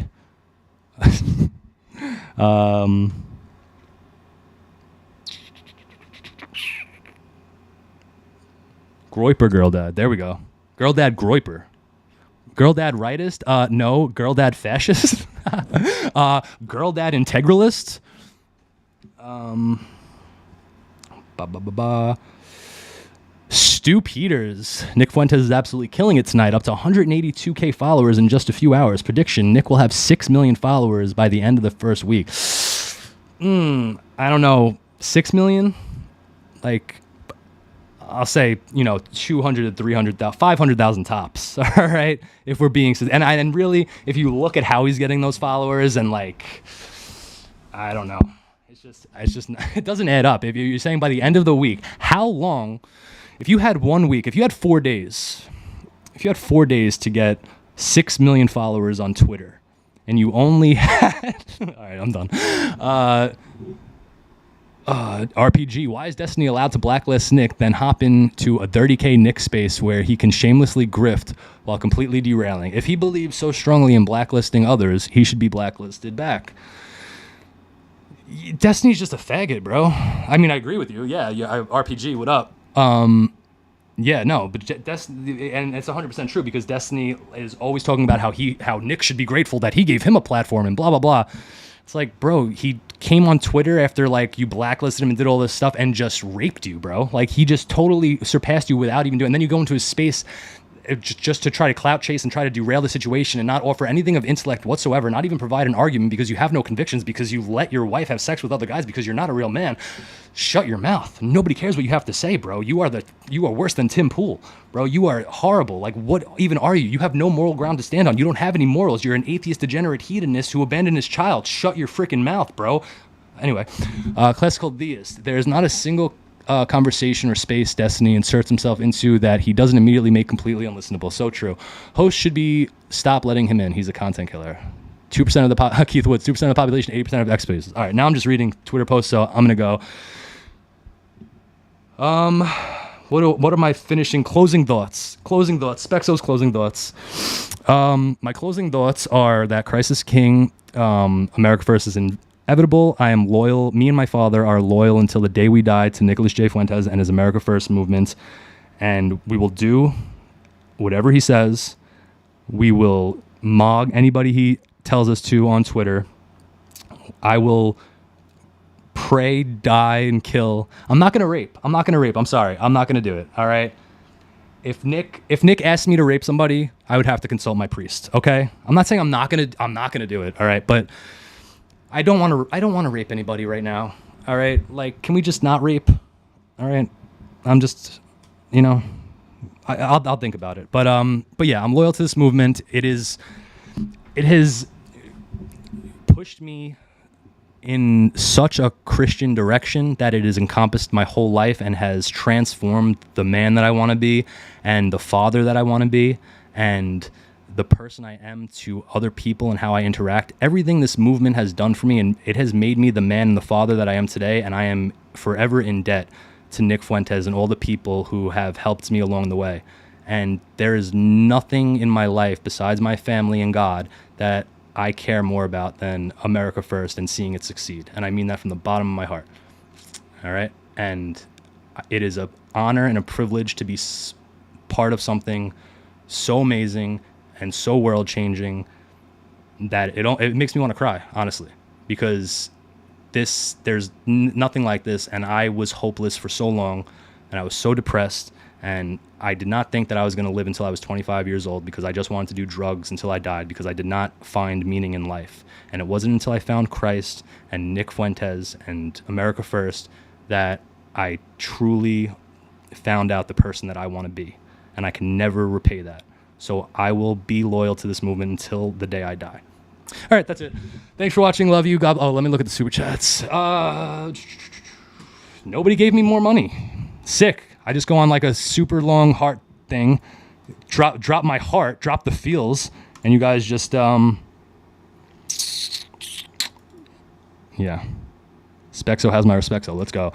Groiper girl dad. There we go. Girl dad Groiper. Girl dad rightist? No. Girl dad fascist? Girl dad integralist? Stu Peters. Nick Fuentes is absolutely killing it tonight. Up to 182K followers in just a few hours. Prediction, Nick will have 6 million followers by the end of the first week. I don't know. 6 million, like, I'll say, 200 to 300,000, 500,000 tops. All right. If we're being, and really, if you look at how he's getting those followers and like, I don't know. It's just, it doesn't add up. If you're saying by the end of the week, how long, if you had 1 week, if you had 4 days, to get 6 million followers on Twitter and you only had, all right, I'm done. RPG, why is Destiny allowed to blacklist Nick, then hop into a 30K Nick space where he can shamelessly grift while completely derailing? If he believes so strongly in blacklisting others, he should be blacklisted back. Destiny's just a faggot, bro. I mean, I agree with you. Yeah, RPG, what up? Yeah, no, but Destiny, and it's 100% true because Destiny is always talking about how Nick should be grateful that he gave him a platform and blah, blah, blah. It's like, bro, he came on Twitter after, like, you blacklisted him and did all this stuff and just raped you, bro. Like, he just totally surpassed you without even doing it. And then you go into his space just to try to clout chase and try to derail the situation and not offer anything of intellect whatsoever, not even provide an argument because you have no convictions, because you let your wife have sex with other guys because you're not a real man. Shut your mouth. Nobody cares what you have to say, bro. You are worse than Tim Pool, bro. You are horrible. Like, what even are you? You have no moral ground to stand on. You don't have any morals. You're an atheist, degenerate hedonist who abandoned his child. Shut your freaking mouth, bro. Anyway, classical theist. There is not a single conversation or space Destiny inserts himself into that he doesn't immediately make completely unlistenable. So true. Host should stop letting him in. He's a content killer. 2% of the Keith Woods, 2% of the population, 80% of X spaces. All right, now I'm just reading Twitter posts, so I'm gonna go. What are my closing thoughts? Spexo's closing thoughts. My closing thoughts are that Christ is King. America First is inevitable. I am loyal. Me and my father are loyal until the day we die to Nicholas J. Fuentes and his America First movement. And we will do whatever he says. We will mog anybody he tells us to on Twitter. I will pray, die, and kill. I'm not gonna rape. I'm sorry. I'm not gonna do it. All right. If Nick asked me to rape somebody, I would have to consult my priest. Okay. I'm not saying I'm not gonna do it. All right. But I don't want to rape anybody right now. All right. Like, can we just not rape? All right. I'm just, I'll think about it. But yeah, I'm loyal to this movement. It has pushed me in such a Christian direction that it has encompassed my whole life and has transformed the man that I want to be and the father that I want to be and the person I am to other people and how I interact. Everything this movement has done for me, and it has made me the man and the father that I am today, and I am forever in debt to Nick Fuentes and all the people who have helped me along the way. And there is nothing in my life besides my family and God that I care more about than America First and seeing it succeed. And I mean that from the bottom of my heart. All right? And it is an honor and a privilege to be part of something so amazing and so world-changing that it makes me want to cry, honestly, because there's nothing like this, and I was hopeless for so long, and I was so depressed, and I did not think that I was going to live until I was 25 years old because I just wanted to do drugs until I died because I did not find meaning in life. And it wasn't until I found Christ and Nick Fuentes and America First that I truly found out the person that I want to be, and I can never repay that. So I will be loyal to this movement until the day I die. All right, that's it. Thanks for watching. Love you. God. Oh, let me look at the super chats. Nobody gave me more money. Sick. I just go on like a super long heart thing, drop my heart, drop the feels, and you guys just yeah. Spexo has my respect, so let's go.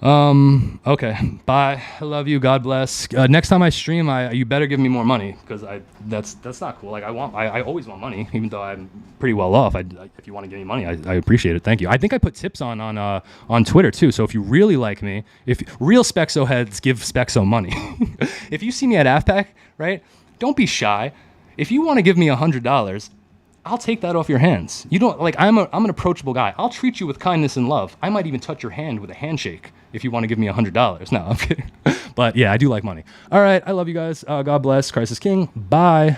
Okay, bye. I love you. God bless. Next time I stream, you better give me more money because that's not cool. Like I always want money, even though I'm pretty well off. If you want to give me money, I appreciate it. Thank you. I think I put tips on Twitter too. So if you really like me, if real Spexo heads give Spexo money, if you see me at AFPAC, right? Don't be shy. If you want to give me $100, I'll take that off your hands. You don't like. I'm an approachable guy. I'll treat you with kindness and love. I might even touch your hand with a handshake if you want to give me $100. No, I'm kidding. But yeah, I do like money. All right, I love you guys. God bless. Christ is King. Bye.